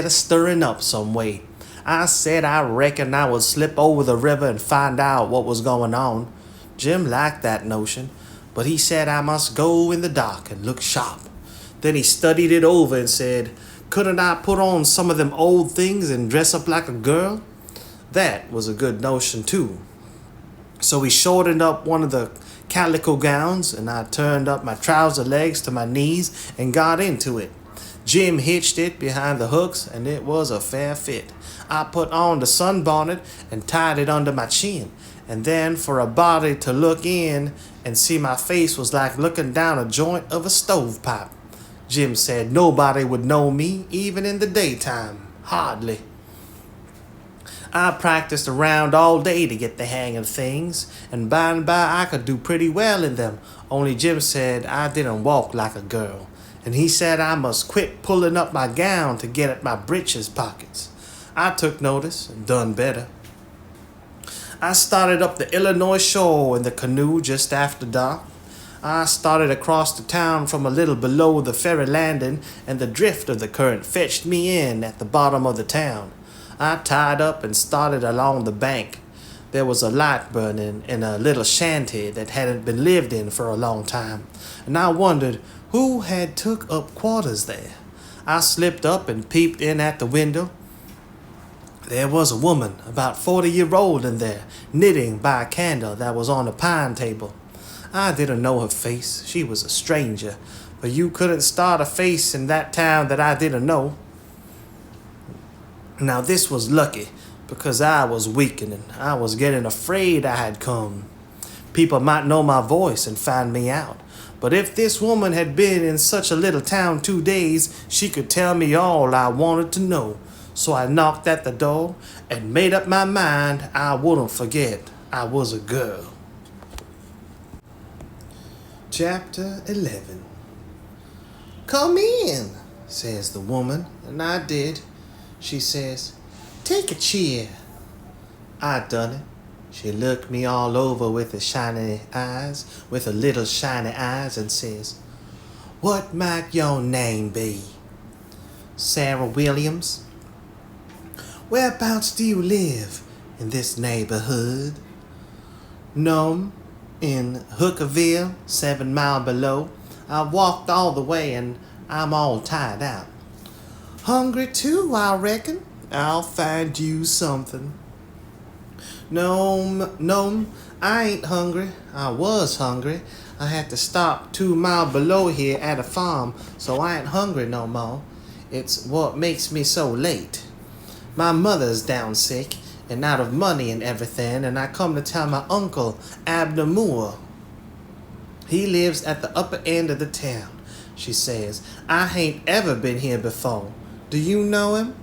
a stirring up some way. I said I reckoned I would slip over the river and find out what was going on. Jim liked that notion, but he said I must go in the dark and look sharp. Then he studied it over and said, couldn't I put on some of them old things and dress up like a girl? That was a good notion too. So he shortened up one of the calico gowns and I turned up my trouser legs to my knees and got into it. Jim hitched it behind the hooks and it was a fair fit. I put on the sunbonnet and tied it under my chin, and then for a body to look in and see my face was like looking down a joint of a stovepipe. Jim said nobody would know me even in the daytime. Hardly. I practiced around all day to get the hang of things, and by I could do pretty well in them, only Jim said I didn't walk like a girl, and he said I must quit pulling up my gown to get at my breeches pockets. I took notice and done better. I started up the Illinois shore in the canoe just after dark. I started across the town from a little below the ferry landing, and the drift of the current fetched me in at the bottom of the town. I tied up and started along the bank. There was a light burning in a little shanty that hadn't been lived in for a long time, and I wondered who had took up quarters there. I slipped up and peeped in at the window. There was a woman, about 40-year-old in there, knitting by a candle that was on a pine table. I didn't know her face. She was a stranger, but you couldn't start a face in that town that I didn't know. Now this was lucky, because I was weakening. I was getting afraid I had come. People might know my voice and find me out. But if this woman had been in such a little town 2 days, she could tell me all I wanted to know. So I knocked at the door and made up my mind I wouldn't forget I was a girl. Chapter 11. Come in, says the woman, and I did. She says, take a chair. I done it. She looked me all over with her little shiny eyes, and says, what might your name be? Sarah Williams. Whereabouts do you live in this neighborhood? Nome, in Hookerville, 7 miles below. I walked all the way and I'm all tired out. Hungry too, I reckon. I'll find you something. No, I ain't hungry. I was hungry. I had to stop 2 miles below here at a farm, so I ain't hungry no more. It's what makes me so late. My mother's down sick and out of money and everything, and I come to tell my uncle, Abner Moore. He lives at the upper end of the town, she says. I ain't ever been here before. Do you know him?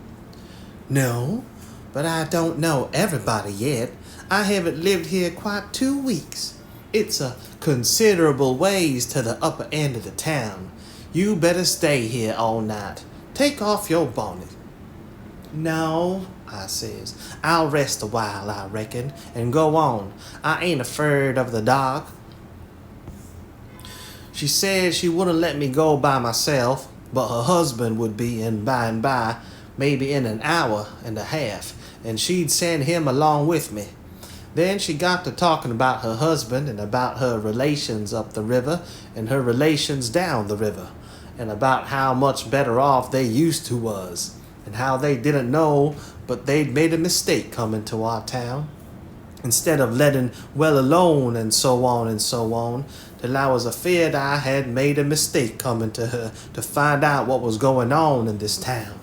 No, but I don't know everybody yet. I haven't lived here quite 2 weeks. It's a considerable ways to the upper end of the town. You better stay here all night. Take off your bonnet. No, I says. I'll rest a while, I reckon, and go on. I ain't afraid of the dark. She said she wouldn't let me go by myself, but her husband would be in by, maybe in an hour and a half, and she'd send him along with me. Then she got to talking about her husband and about her relations up the river and her relations down the river, and about how much better off they used to was, and how they didn't know but they'd made a mistake coming to our town. Instead of letting well alone and so on, till I was afeard I had made a mistake coming to her to find out what was going on in this town.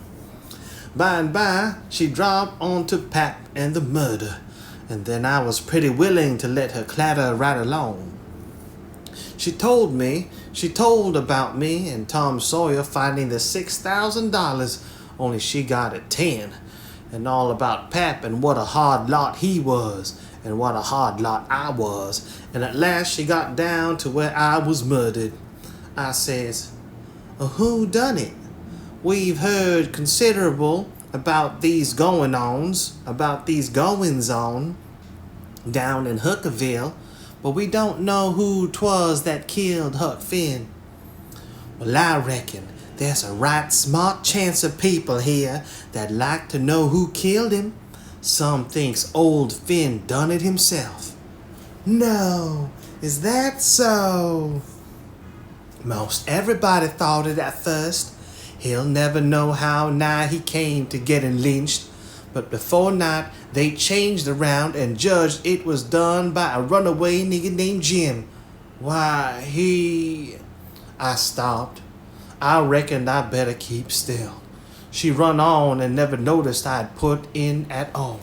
By and by, she dropped on to Pap and the murder, and then I was pretty willing to let her clatter right along. She told about me and Tom Sawyer finding the $6,000, only she got it 10, and all about Pap and what a hard lot he was, and what a hard lot I was, and at last she got down to where I was murdered. I says, who done it? We've heard considerable about these goings-on down in Huckleberry, but we don't know who 'twas that killed Huck Finn. Well, I reckon there's a right smart chance of people here that like to know who killed him. Some thinks old Finn done it himself. No, is that so? Most everybody thought it at first. He'll never know how nigh he came to getting lynched, but before night they changed around and judged it was done by a runaway nigger named Jim. Why, I stopped. I reckoned I better keep still. She run on and never noticed I'd put in at all.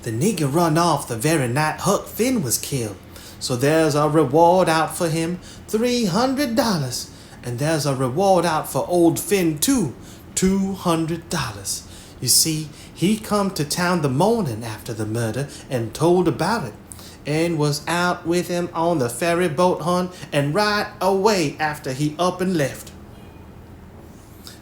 The nigger run off the very night Huck Finn was killed, so there's a reward out for him, $300, and there's a reward out for old Finn too, $200. You see, he come to town the morning after the murder and told about it, and was out with him on the ferry boat hunt, and right away after he up and left.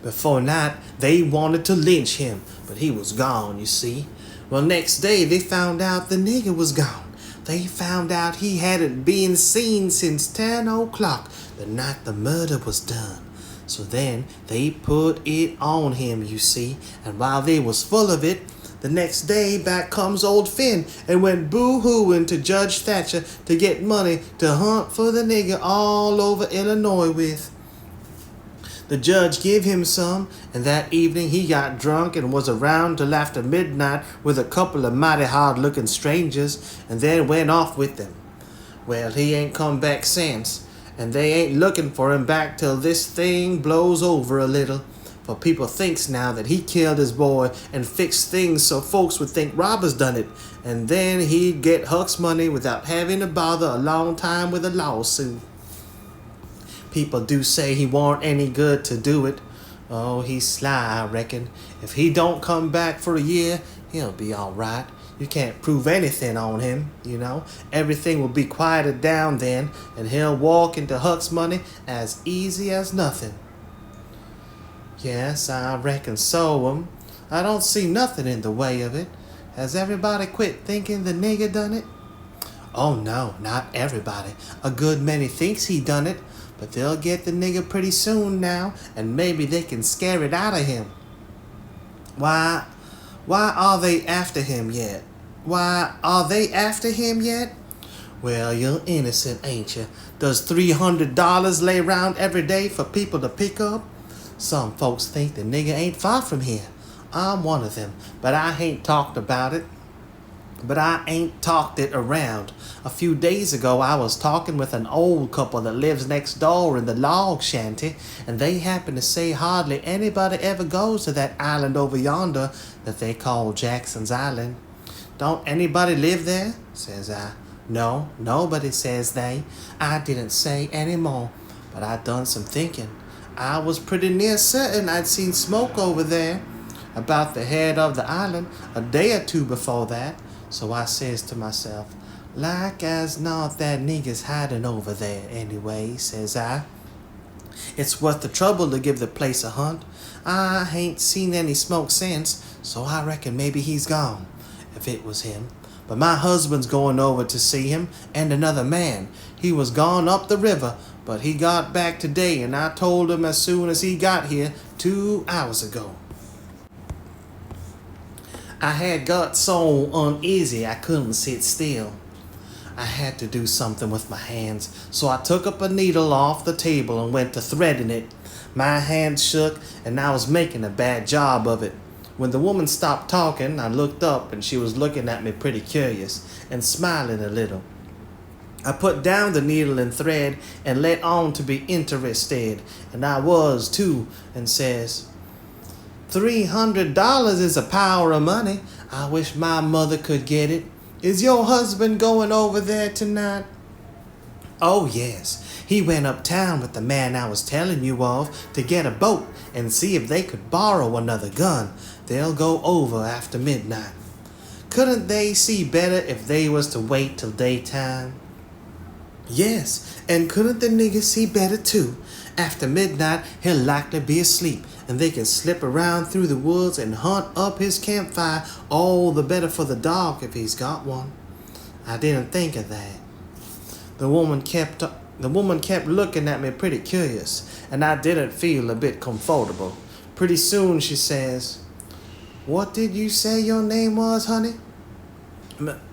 Before night, they wanted to lynch him, but he was gone, you see. Well, next day, they found out the nigger was gone. They found out he hadn't been seen since 10 o'clock, the night the murder was done. So then, they put it on him, you see, and while they was full of it, the next day, back comes old Finn and went boo-hooing to Judge Thatcher to get money to hunt for the nigger all over Illinois with. The judge gave him some, and that evening he got drunk and was around till after midnight with a couple of mighty hard-looking strangers, and then went off with them. Well, he ain't come back since, and they ain't looking for him back till this thing blows over a little, for people thinks now that he killed his boy and fixed things so folks would think robbers done it, and then he'd get Huck's money without having to bother a long time with a lawsuit. People do say he warn't any good to do it. Oh, he's sly, I reckon. If he don't come back for a year, he'll be all right. You can't prove anything on him, you know. Everything will be quieted down then, and he'll walk into Huck's money as easy as nothing. Yes, I reckon so. I don't see nothing in the way of it. Has everybody quit thinking the nigger done it? Oh no, not everybody. A good many thinks he done it, but they'll get the nigger pretty soon now, and maybe they can scare it out of him. Why are they after him yet? Well, you're innocent, ain't you? Does $300 lay around every day for people to pick up? Some folks think the nigger ain't far from here. I'm one of them, but I ain't talked about it. But I ain't talked it around. A few days ago, I was talking with an old couple that lives next door in the log shanty, and they happen to say hardly anybody ever goes to that island over yonder that they call Jackson's Island. Don't anybody live there? Says I. No, nobody, says they. I didn't say any more, but I done some thinking. I was pretty near certain I'd seen smoke over there. about the head of the island a day or two before that. So I says to myself, like as not that nigger's hiding over there anyway, says I. It's worth the trouble to give the place a hunt. I ain't seen any smoke since, so I reckon maybe he's gone, if it was him. But my husband's going over to see him, and another man. He was gone up the river, but he got back today, and I told him as soon as he got here 2 hours ago. I had got so uneasy I couldn't sit still. I had to do something with my hands, so I took up a needle off the table and went to threading it. My hands shook, and I was making a bad job of it. When the woman stopped talking, I looked up, and she was looking at me pretty curious and smiling a little. I put down the needle and thread and let on to be interested, and I was too, and says, $300 is a power of money. I wish my mother could get it. Is your husband going over there tonight? Oh, yes. He went uptown with the man I was telling you of to get a boat and see if they could borrow another gun. They'll go over after midnight. Couldn't they see better if they was to wait till daytime? Yes, and couldn't the nigger see better too? After midnight, he'll likely be asleep, and they can slip around through the woods and hunt up his campfire, all the better for the dog if he's got one. I didn't think of that. The woman kept looking at me pretty curious, and I didn't feel a bit comfortable. Pretty soon she says, "What did you say your name was, honey?"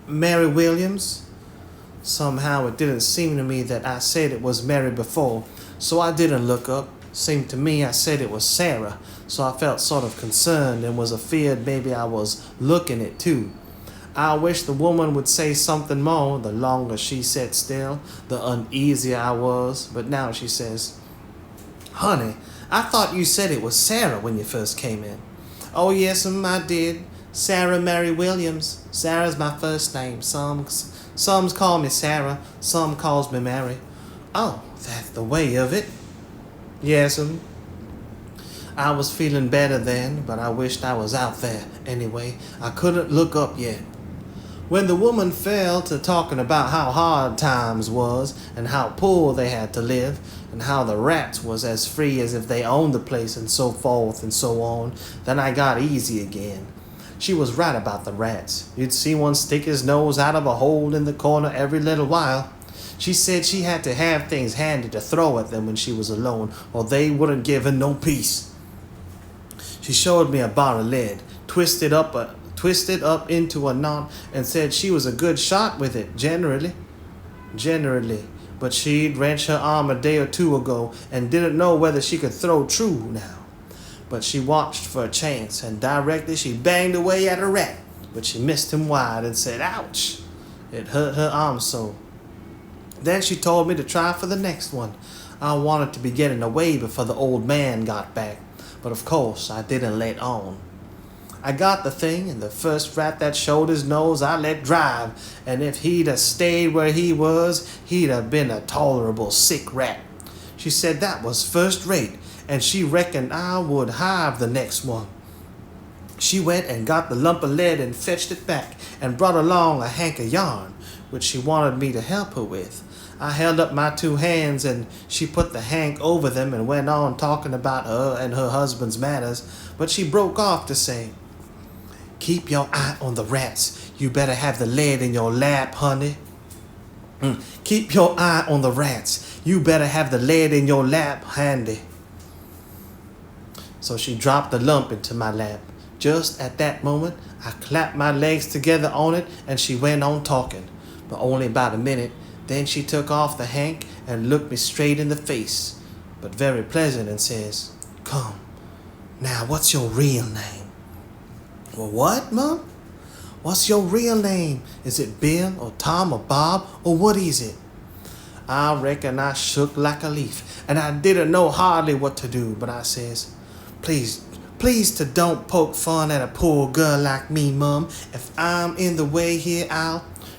Mary Williams. Somehow it didn't seem to me that I said it was Mary before, so I didn't look up. Seemed to me I said it was Sarah, so I felt sort of concerned and was afeard maybe I was looking it too. I wish the woman would say something more. The longer she sat still, the uneasier I was. But now she says, "Honey, I thought you said it was Sarah when you first came in." "Oh, yes, I did. Sarah Mary Williams. Sarah's my first name. Some call me Sarah, some calls me Mary." "Oh, that's the way of it." "Yes'm." I was feeling better then, but I wished I was out there. Anyway, I couldn't look up yet. When the woman fell to talking about how hard times was, and how poor they had to live, and how the rats was as free as if they owned the place, and so forth and so on, then I got easy again. She was right about the rats. You'd see one stick his nose out of a hole in the corner every little while. She said she had to have things handy to throw at them when she was alone, or they wouldn't give her no peace. She showed me a bar of lead, twisted up into a knot, and said she was a good shot with it, generally. But she'd wrenched her arm a day or two ago and didn't know whether she could throw true now. But she watched for a chance, and directly she banged away at a rat, but she missed him wide and said, "Ouch!" It hurt her arm so. Then she told me to try for the next one. I wanted to be getting away before the old man got back, but of course I didn't let on. I got the thing, and the first rat that showed his nose I let drive, and if he'd have stayed where he was, he'd have been a tolerable sick rat. She said that was first rate, and she reckoned I would have the next one. She went and got the lump of lead and fetched it back, and brought along a hank of yarn, which she wanted me to help her with. I held up my two hands, and she put the hank over them and went on talking about her and her husband's matters, but she broke off to say, "Keep your eye on the rats. You better have the lead in your lap, honey." "Keep your eye on the rats. You better have the lead in your lap handy." So she dropped the lump into my lap. Just at that moment, I clapped my legs together on it, and she went on talking, but only about a minute. Then she took off the hank and looked me straight in the face, but very pleasant, and says, "Come, now what's your real name?" "Well, what, Mom? What's your real name? Is it Bill or Tom or Bob, or what is it?" I reckon I shook like a leaf, and I didn't know hardly what to do, but I says, Please to don't poke fun at a poor girl like me, Mum. If I'm in the way here,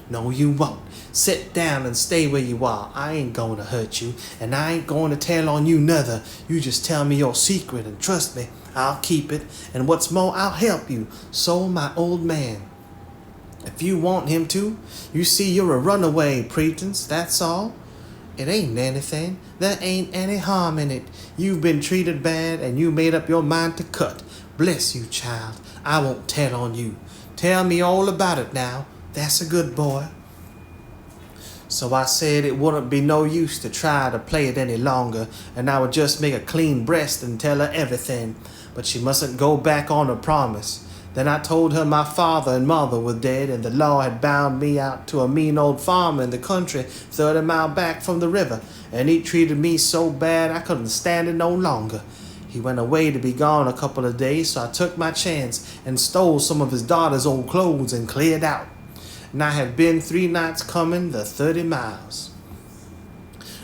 No, you won't. Sit down and stay where you are. I ain't going to hurt you, and I ain't going to tell on you nuther. You just tell me your secret, and trust me, I'll keep it. And what's more, I'll help you. So, my old man, if you want him to, you see you're a runaway pretense, that's all. It ain't anything. There ain't any harm in it. You've been treated bad, and you made up your mind to cut. Bless you, child. I won't tell on you. Tell me all about it now. That's a good boy. So I said it wouldn't be no use to try to play it any longer, and I would just make a clean breast and tell her everything. But she mustn't go back on her promise. Then I told her my father and mother were dead, and the law had bound me out to a mean old farmer in the country 30 miles back from the river, and he treated me so bad I couldn't stand it no longer. He went away to be gone a couple of days, so I took my chance and stole some of his daughter's old clothes and cleared out. And I have been 3 nights coming the 30 miles.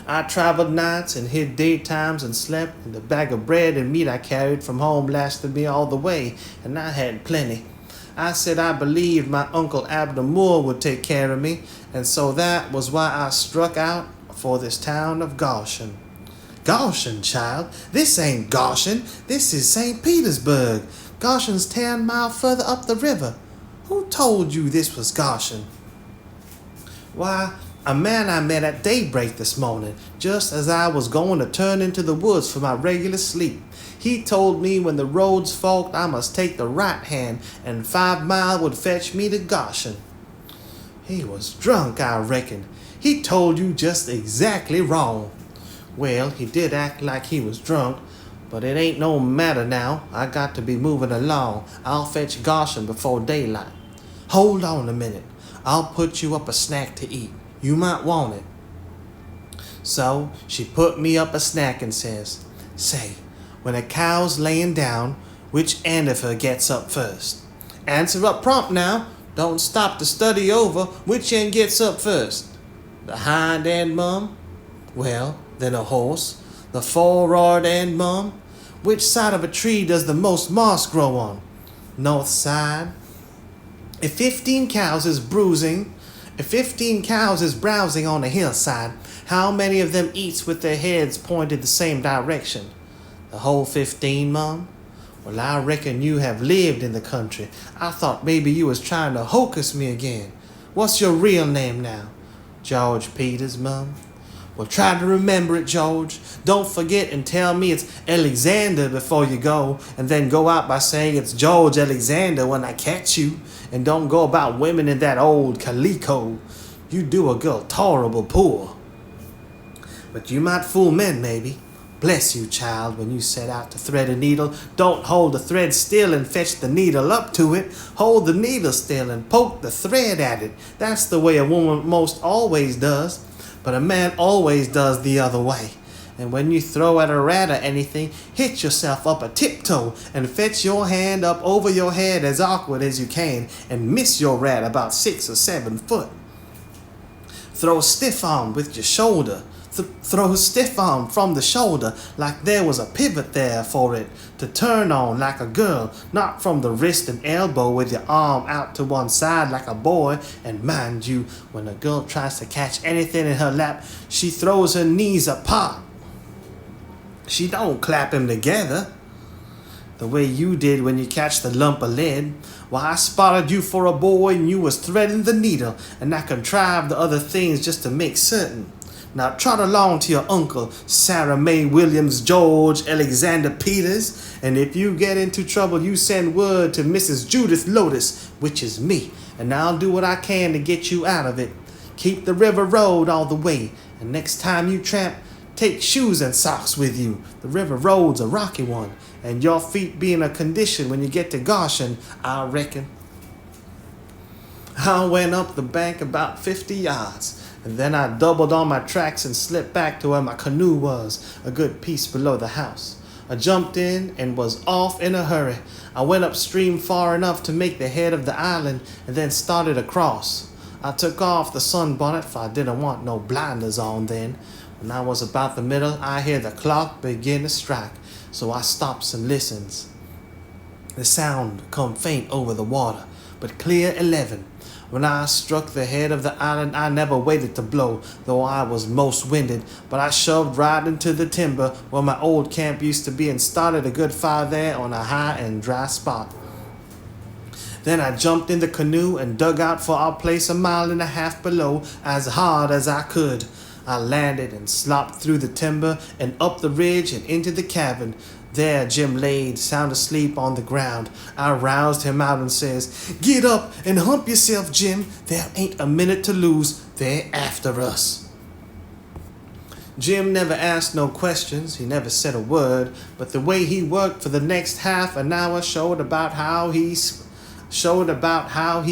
I traveled nights and hid daytimes and slept, and the bag of bread and meat I carried from home lasted me all the way, and I had plenty. I said I believed my Uncle Abner Moore would take care of me, and so that was why I struck out for this town of Goshen. Goshen, child? This ain't Goshen. This is St. Petersburg. Goshen's 10 miles further up the river. Who told you this was Goshen? Why, a man I met at daybreak this morning, just as I was going to turn into the woods for my regular sleep. He told me when the roads forked I must take the right hand, and 5 miles would fetch me to Goshen. He was drunk, I reckon. He told you just exactly wrong. Well, he did act like he was drunk, but it ain't no matter now. I got to be moving along. I'll fetch Goshen before daylight. Hold on a minute. I'll put you up a snack to eat. You might want it. So she put me up a snack and says, Say, when a cow's laying down, which end of her gets up first? Answer up prompt now. Don't stop to study over which end gets up first. The hind end, Mum? Well, then a horse. The forward end, Mum? Which side of a tree does the most moss grow on? North side. If 15 cows is browsing on a hillside, how many of them eats with their heads pointed the same direction? The whole 15, Mum? Well, I reckon you have lived in the country. I thought maybe you was trying to hocus me again. What's your real name now? George Peters, Mum. Well, try to remember it, George. Don't forget and tell me it's Alexander before you go, and then go out by saying it's George Alexander when I catch you, and don't go about women in that old calico. You do a girl tolerable poor. But you might fool men, maybe. Bless you, child, when you set out to thread a needle, don't hold the thread still and fetch the needle up to it. Hold the needle still and poke the thread at it. That's the way a woman most always does. But a man always does the other way. And when you throw at a rat or anything, hit yourself up a tiptoe and fetch your hand up over your head as awkward as you can and miss your rat about 6 or 7 foot. Throw stiff arm with your shoulder. Throw stiff arm from the shoulder like there was a pivot there for it to turn on like a girl, not from the wrist and elbow with your arm out to one side like a boy. And mind you, when a girl tries to catch anything in her lap, she throws her knees apart. She don't clap them together the way you did when you catch the lump of lead. Why, I spotted you for a boy and you was threading the needle, and I contrived the other things just to make certain. Now trot along to your uncle, Sarah Mae Williams George Alexander Peters, and if you get into trouble, you send word to Mrs. Judith Lotus, which is me, and I'll do what I can to get you out of it. Keep the river road all the way, and next time you tramp, take shoes and socks with you. The river road's a rocky one, and your feet be in a condition when you get to Goshen, I reckon. I went up the bank about 50 yards. And then I doubled on my tracks and slipped back to where my canoe was, a good piece below the house. I jumped in and was off in a hurry. I went upstream far enough to make the head of the island and then started across. I took off the sunbonnet, for I didn't want no blinders on then. When I was about the middle, I hear the clock begin to strike, so I stops and listens. The sound come faint over the water, but clear 11. When I struck the head of the island, I never waited to blow, though I was most winded, but I shoved right into the timber where my old camp used to be and started a good fire there on a high and dry spot. Then I jumped in the canoe and dug out for our place 1.5 miles below as hard as I could. I landed and slopped through the timber and up the ridge and into the cabin. There Jim laid sound asleep on the ground. I roused him out and says, "Get up and hump yourself, Jim. There ain't a minute to lose. They're after us." Jim never asked no questions, he never said a word, but the way he worked for the next half an hour showed about how he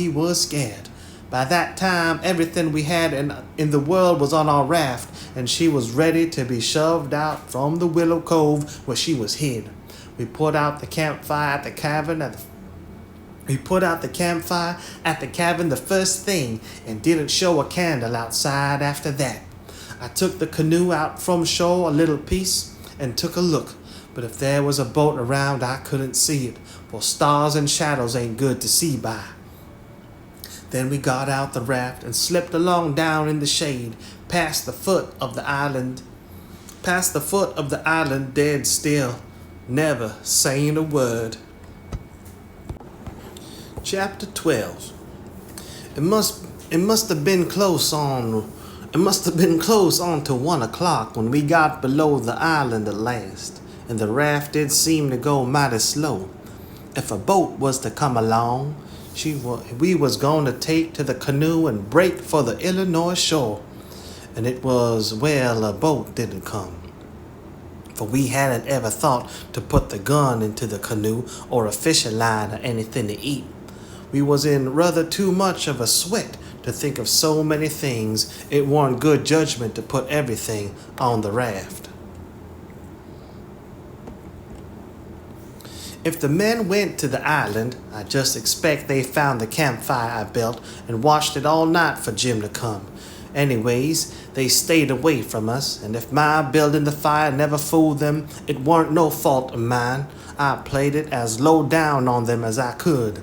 was scared. By that time, everything we had in the world was on our raft, and she was ready to be shoved out from the willow cove where she was hid. We put out the campfire at the cabin the first thing and didn't show a candle outside after that. I took the canoe out from shore a little piece and took a look, but if there was a boat around, I couldn't see it, for stars and shadows ain't good to see by. Then we got out the raft and slipped along down in the shade, past the foot of the island dead still, never saying a word. Chapter 12. It must have been close on to 1 o'clock when we got below the island at last, and the raft did seem to go mighty slow. If a boat was to come along, we was going to take to the canoe and break for the Illinois shore. And it was well a boat didn't come, for we hadn't ever thought to put the gun into the canoe or a fishing line or anything to eat. We was in rather too much of a sweat to think of so many things. It warn't good judgment to put everything on the raft. If the men went to the island, I just expect they found the campfire I built and watched it all night for Jim to come. Anyways, they stayed away from us, and if my building the fire never fooled them, it weren't no fault of mine. I played it as low down on them as I could.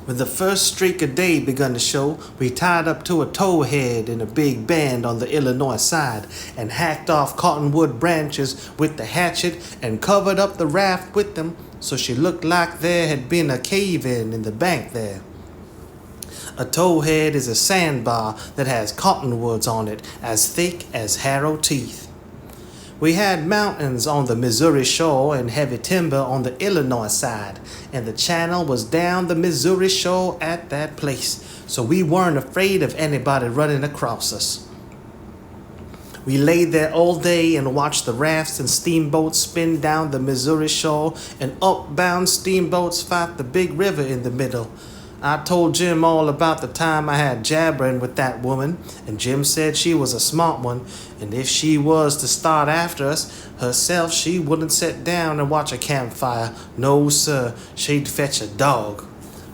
When the first streak of day begun to show, we tied up to a towhead in a big bend on the Illinois side and hacked off cottonwood branches with the hatchet and covered up the raft with them so she looked like there had been a cave-in the bank there. A towhead is a sandbar that has cottonwoods on it as thick as harrow teeth. We had mountains on the Missouri shore and heavy timber on the Illinois side, and the channel was down the Missouri shore at that place, so we weren't afraid of anybody running across us. We laid there all day and watched the rafts and steamboats spin down the Missouri shore and upbound steamboats fight the big river in the middle. I told Jim all about the time I had jabbering with that woman, and Jim said she was a smart one, and if she was to start after us herself, she wouldn't sit down and watch a campfire. No, sir, she'd fetch a dog.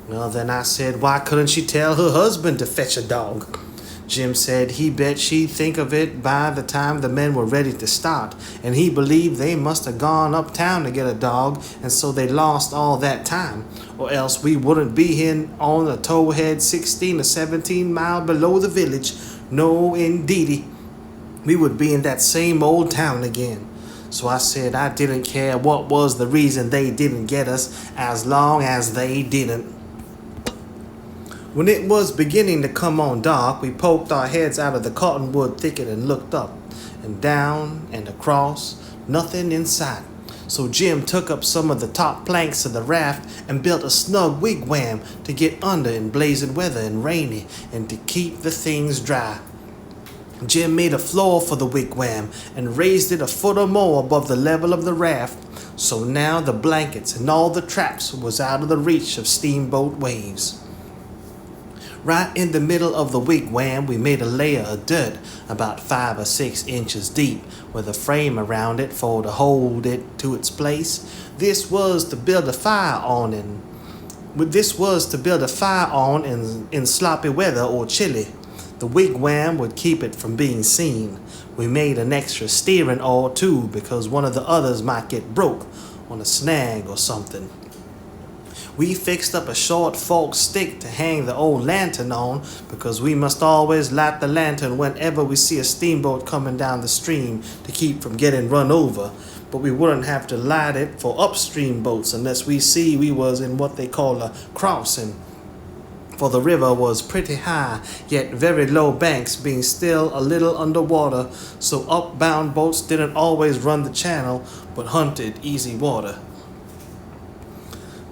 Well, then I said, why couldn't she tell her husband to fetch a dog? Jim said he bet she'd think of it by the time the men were ready to start, and he believed they must have gone uptown to get a dog, and so they lost all that time, or else we wouldn't be here on a towhead 16 or 17 miles below the village. No, indeedy, we would be in that same old town again. So I said I didn't care what was the reason they didn't get us, as long as they didn't. When it was beginning to come on dark, we poked our heads out of the cottonwood thicket and looked up and down and across, nothing in sight. So Jim took up some of the top planks of the raft and built a snug wigwam to get under in blazing weather and rainy and to keep the things dry. Jim made a floor for the wigwam and raised it a foot or more above the level of the raft, so now the blankets and all the traps was out of the reach of steamboat waves. Right in the middle of the wigwam, we made a layer of dirt about 5 or 6 inches deep with a frame around it for to hold it to its place. This was to build a fire on in sloppy weather or chilly. The wigwam would keep it from being seen. We made an extra steering oar too, because one of the others might get broke on a snag or something. We fixed up a short forked stick to hang the old lantern on, because we must always light the lantern whenever we see a steamboat coming down the stream to keep from getting run over. But we wouldn't have to light it for upstream boats unless we see we was in what they call a crossing. For the river was pretty high, yet very low banks, being still a little underwater, so upbound boats didn't always run the channel, but hunted easy water.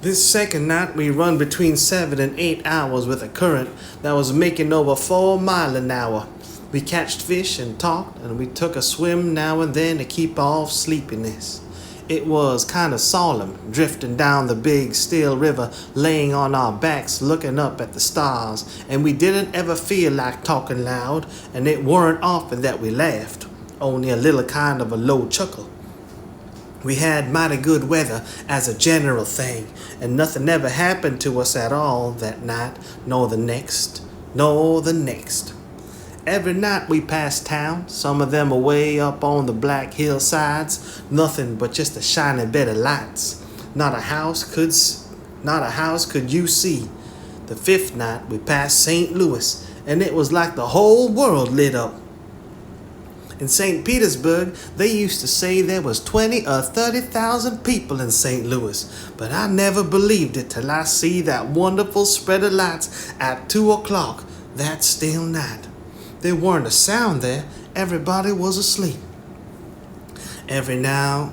This second night we run between 7 and 8 hours with a current that was making over 4 miles an hour. We catched fish and talked, and we took a swim now and then to keep off sleepiness. It was kind of solemn, drifting down the big, still river, laying on our backs, looking up at the stars, and we didn't ever feel like talking loud, and it weren't often that we laughed, only a little kind of a low chuckle. We had mighty good weather as a general thing, and nothing ever happened to us at all that night, nor the next. Every night we passed town, some of them away up on the black hillsides, nothing but just a shining bed of lights. Not a house could you see. The fifth night we passed St. Louis, and it was like the whole world lit up. In St. Petersburg, they used to say there was 20 or 30,000 people in St. Louis, but I never believed it till I see that wonderful spread of lights at 2 o'clock that still night. There weren't a sound there. Everybody was asleep. Every night,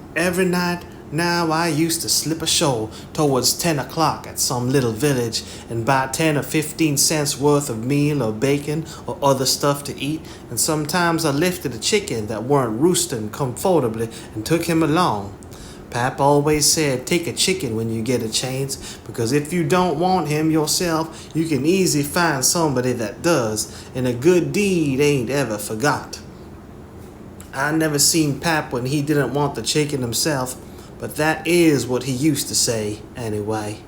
now I used to slip ashore towards 10 o'clock at some little village and buy 10 or 15 cents worth of meal or bacon or other stuff to eat, and sometimes I lifted a chicken that weren't roosting comfortably and took him along. Pap always said, take a chicken when you get a chance, because if you don't want him yourself, you can easily find somebody that does, and a good deed ain't ever forgot. I never seen Pap when he didn't want the chicken himself, but that is what he used to say anyway.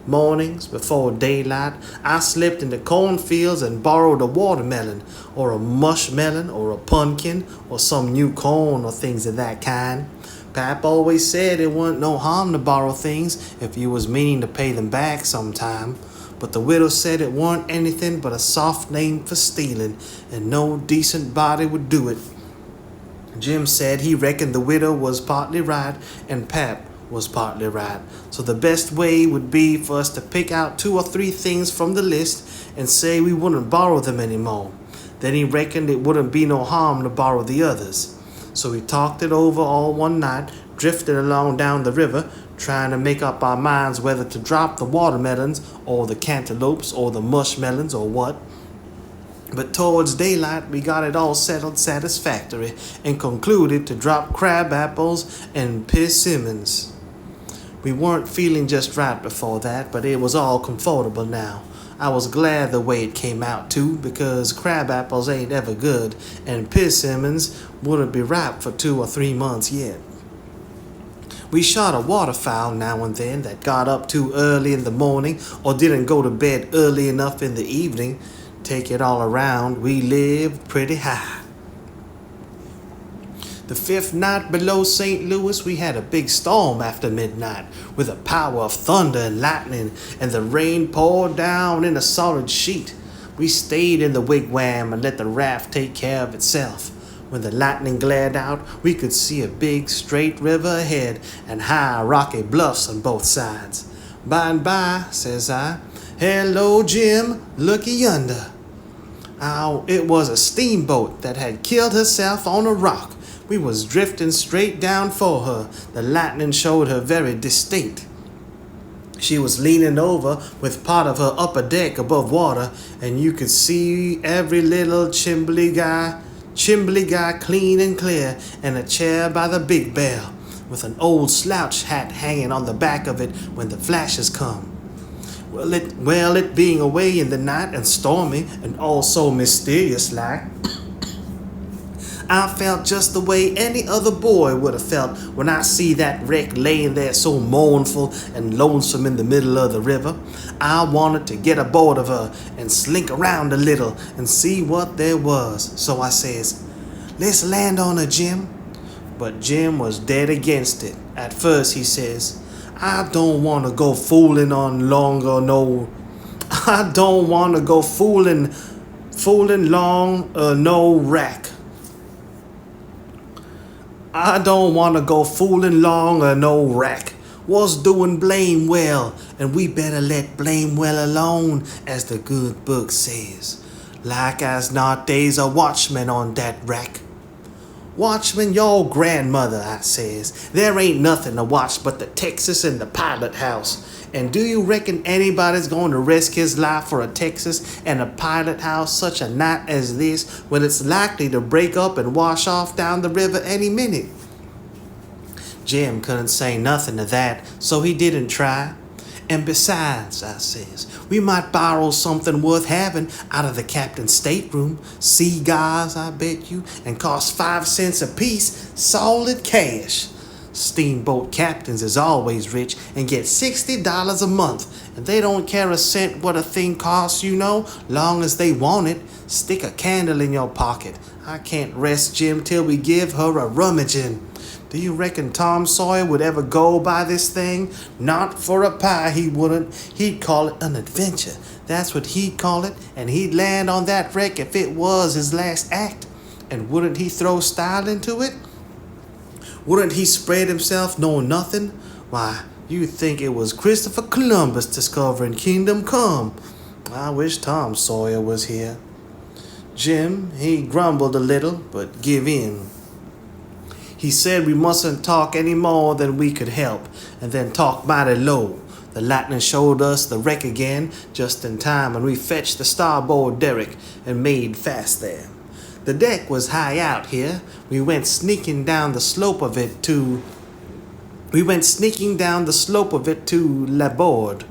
Mornings, before daylight, I slipped into cornfields and borrowed a watermelon, or a mushmelon, or a pumpkin, or some new corn, or things of that kind. Pap always said it wasn't no harm to borrow things if you was meaning to pay them back sometime, but the widow said it weren't anything but a soft name for stealing, and no decent body would do it. Jim said he reckoned the widow was partly right, and Pap was partly right, so the best way would be for us to pick out 2 or 3 things from the list and say we wouldn't borrow them anymore. Then he reckoned it wouldn't be no harm to borrow the others. So we talked it over all one night, drifted along down the river, trying to make up our minds whether to drop the watermelons or the cantaloupes or the mushmelons or what. But towards daylight we got it all settled satisfactory and concluded to drop crab apples and persimmons. We weren't feeling just right before that, but it was all comfortable now. I was glad the way it came out too, because crab apples ain't ever good, and persimmons wouldn't be ripe for 2 or 3 months yet. We shot a waterfowl now and then that got up too early in the morning or didn't go to bed early enough in the evening. Take it all around, we lived pretty high. The 5th night below St. Louis, we had a big storm after midnight with a power of thunder and lightning, and the rain poured down in a solid sheet. We stayed in the wigwam and let the raft take care of itself. When the lightning glared out, we could see a big straight river ahead and high rocky bluffs on both sides. By and by, says I, "Hello, Jim, looky yonder." It was a steamboat that had killed herself on a rock. We was drifting straight down for her. The lightning showed her very distinct. She was leaning over with part of her upper deck above water, and you could see every little chimbley guy clean and clear, and a chair by the big bell, with an old slouch hat hanging on the back of it when the flashes come. Well, it being away in the night and stormy and all so mysterious like, I felt just the way any other boy would have felt when I see that wreck laying there so mournful and lonesome in the middle of the river. I wanted to get aboard of her and slink around a little and see what there was. So I says, "Let's land on her, Jim." But Jim was dead against it. At first he says, I don't want to go fooling on longer, no. I don't want to go fooling long, no rack. I don't want to go fooling long or no rack. Was doing blame well, and we better let blame well alone, as the good book says. Like as not, there's a watchman on that rack. Watchman, your grandmother, I says. There ain't nothing to watch but the Texas and the pilot house. And do you reckon anybody's going to risk his life for a Texas and a pilot house such a night as this, when it's likely to break up and wash off down the river any minute? Jim couldn't say nothing to that, so he didn't try. And besides, I says, we might borrow something worth having out of the captain's stateroom. Cigars, I bet you, and cost 5 cents apiece, solid cash. Steamboat captains is always rich and get $60 a month, and they don't care a cent what a thing costs, you know, long as they want it. Stick a candle in your pocket. I can't rest, Jim, till we give her a rummaging. Do you reckon Tom Sawyer would ever go by this thing? Not for a pie, he wouldn't. He'd call it an adventure. That's what he'd call it, and he'd land on that wreck if it was his last act. And wouldn't he throw style into it? Wouldn't he spread himself knowing nothing? Why, you'd think it was Christopher Columbus discovering Kingdom Come. I wish Tom Sawyer was here. Jim, he grumbled a little, but give in. He said we mustn't talk any more than we could help, and then talk mighty low. The lightning showed us the wreck again, just in time, and we fetched the starboard derrick and made fast there. The deck was high out here. We went sneaking down the slope of it to larboard.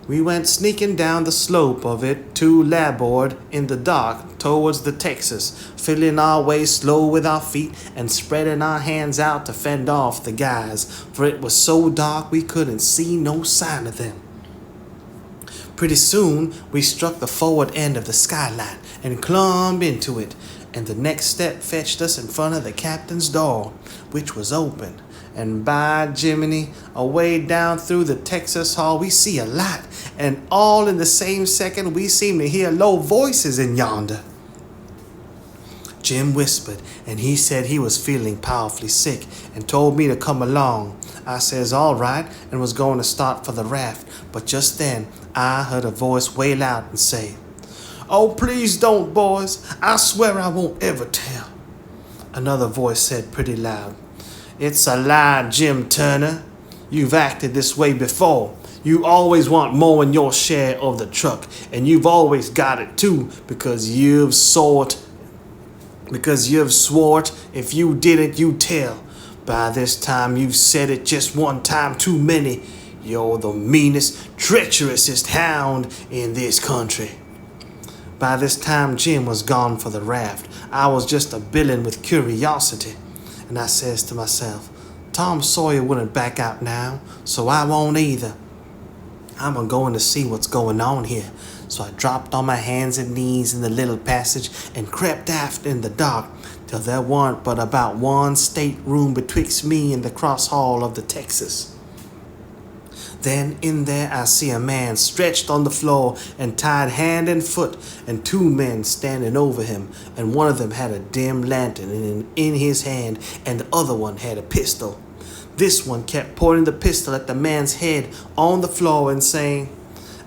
We went sneaking down the slope of it to larboard in the dark towards the Texas, feeling our way slow with our feet and spreading our hands out to fend off the guys, for it was so dark we couldn't see no sign of them. Pretty soon we struck the forward end of the skylight and clumb into it, and the next step fetched us in front of the captain's door, which was open. And by Jiminy, away down through the Texas hall we see a light, and all in the same second we seem to hear low voices in yonder. Jim whispered, and he said he was feeling powerfully sick, and told me to come along. I says all right, and was going to start for the raft, but just then I heard a voice wail out and say, "Oh, please don't, boys. I swear I won't ever tell." Another voice said pretty loud, "It's a lie, Jim Turner. You've acted this way before. You always want more than your share of the truck, and you've always got it too, because you've swore if you didn't, you tell. By this time you've said it just one time too many. You're the meanest, treacherousest hound in this country." By this time Jim was gone for the raft. I was just a billing with curiosity. And I says to myself, Tom Sawyer wouldn't back out now, so I won't either. I'm a-going to see what's going on here. So I dropped on my hands and knees in the little passage and crept aft in the dark till there warn't but about one stateroom betwixt me and the cross hall of the Texas. Then in there I see a man stretched on the floor and tied hand and foot, and 2 men standing over him, and one of them had a dim lantern in his hand, and the other one had a pistol. This one kept pointing the pistol at the man's head on the floor and saying,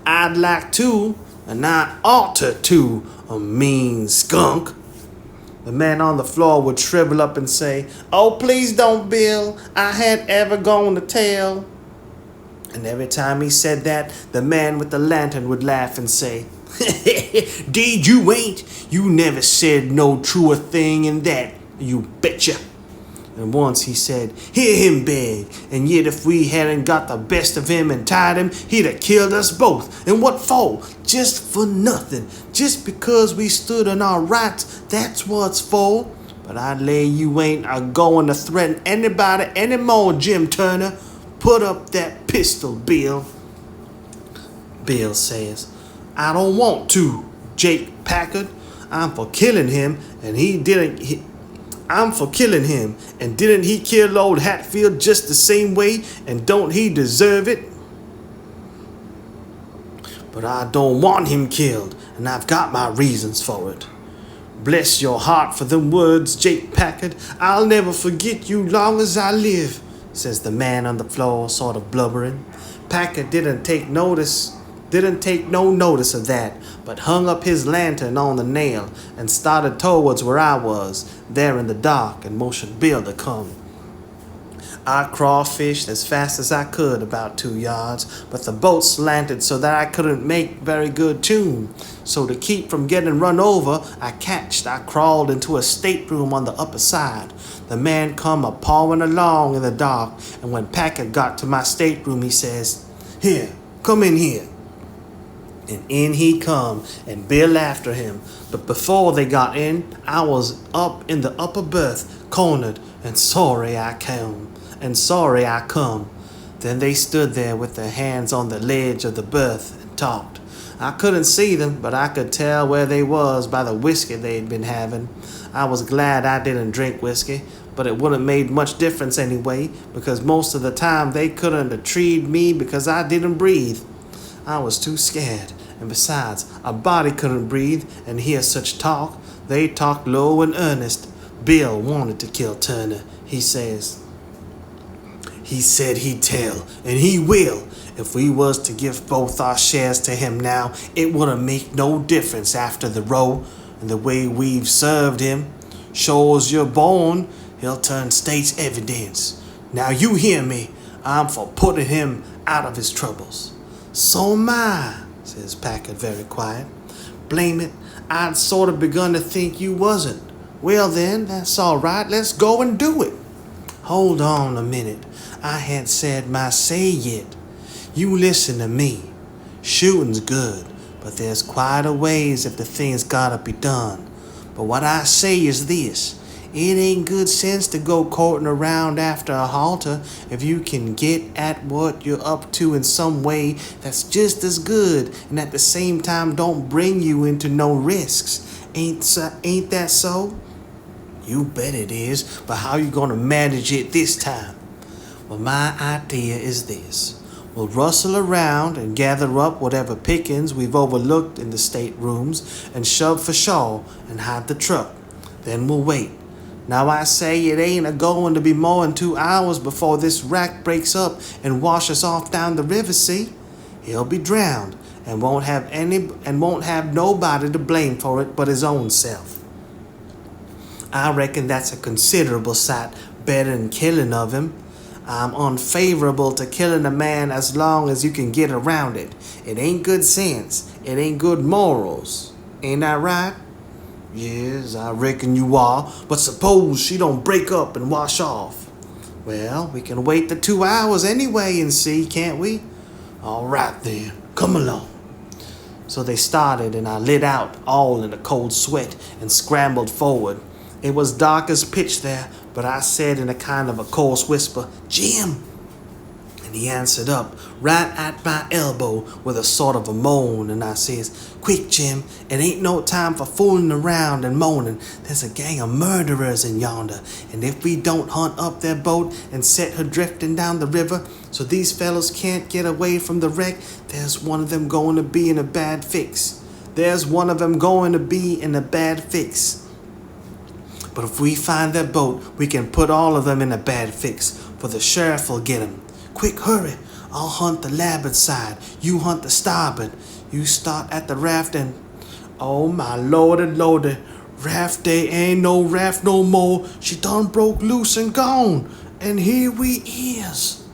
"I'd like to, and I ought to, a mean skunk." The man on the floor would shrivel up and say, "Oh, please don't, Bill. I ain't ever going to tell." And every time he said that, the man with the lantern would laugh and say, "Deed you ain't. You never said no truer thing than that, you betcha." And once he said, "Hear him beg, and yet if we hadn't got the best of him and tied him, he'd have killed us both. And what for? Just for nothing. Just because we stood on our rights, that's what's for. But I lay you ain't a-going to threaten anybody anymore, Jim Turner. Put up that pistol, Bill." Bill says, "I don't want to, Jake Packard. I'm for killing him, and he didn't I'm for killing him. And didn't he kill old Hatfield just the same way? And don't he deserve it? But I don't want him killed, and I've got my reasons for it. Bless your heart for them words, Jake Packard. I'll never forget you long as I live, says the man on the floor, sort of blubbering. Packard didn't take no notice of that, but hung up his lantern on the nail and started towards where I was, there in the dark, and motioned Bill to come. I crawfished as fast as I could, about 2 yards, but the boat slanted so that I couldn't make very good tune. So to keep from getting run over, I crawled into a stateroom on the upper side. The man come a-pawing along in the dark, and when Packard got to my stateroom, he says, "Here, come in here." And in he come, and Bill after him. But before they got in, I was up in the upper berth, cornered, and sorry I come. Then they stood there with their hands on the ledge of the berth and talked. I couldn't see them, but I could tell where they was by the whiskey they'd been having. I was glad I didn't drink whiskey, but it wouldn't made much difference anyway, because most of the time they couldn't have treated me because I didn't breathe. I was too scared, and besides, a body couldn't breathe and hear such talk. They talked low and earnest. Bill wanted to kill Turner, he says. He said he'd tell, and he will. If we was to give both our shares to him now, it wouldn't make no difference after the row and the way we've served him. Sure as you're born, he'll turn state's evidence. Now you hear me. I'm for putting him out of his troubles. So am I, says Packard very quiet. Blame it, I'd sort of begun to think you wasn't. Well then, that's all right. Let's go and do it. Hold on a minute. I hadn't said my say yet. You listen to me. Shooting's good, but there's quite a ways if the thing's gotta be done. But what I say is this. It ain't good sense to go courting around after a halter if you can get at what you're up to in some way that's just as good and at the same time don't bring you into no risks. Ain't that so? You bet it is, but how you gonna manage it this time? Well, my idea is this. We'll rustle around and gather up whatever pickings we've overlooked in the staterooms and shove for shore and hide the truck. Then we'll wait. Now I say it ain't a-going to be more than 2 hours before this wrack breaks up and washes off down the river, see? He'll be drowned and won't have nobody to blame for it but his own self. I reckon that's a considerable sight better than killing of him. I'm unfavorable to killing a man as long as you can get around it. It ain't good sense. It ain't good morals. Ain't that right? Yes, I reckon you are. But suppose she don't break up and wash off. Well, we can wait the 2 hours anyway and see, can't we? All right then, come along. So they started, and I lit out all in a cold sweat and scrambled forward. It was dark as pitch there, but I said in a kind of a coarse whisper, "Jim!" And he answered up, right at my elbow, with a sort of a moan, and I says, "Quick, Jim, it ain't no time for fooling around and moaning. There's a gang of murderers in yonder, and if we don't hunt up their boat and set her drifting down the river so these fellows can't get away from the wreck, there's one of them going to be in a bad fix. But if we find their boat, we can put all of them in a bad fix, for the sheriff will get 'em. Quick, hurry. I'll hunt the larboard side. You hunt the starboard. You start at the raft and... Oh, my lordy. Raft day ain't no raft no more. She done broke loose and gone. And here we is.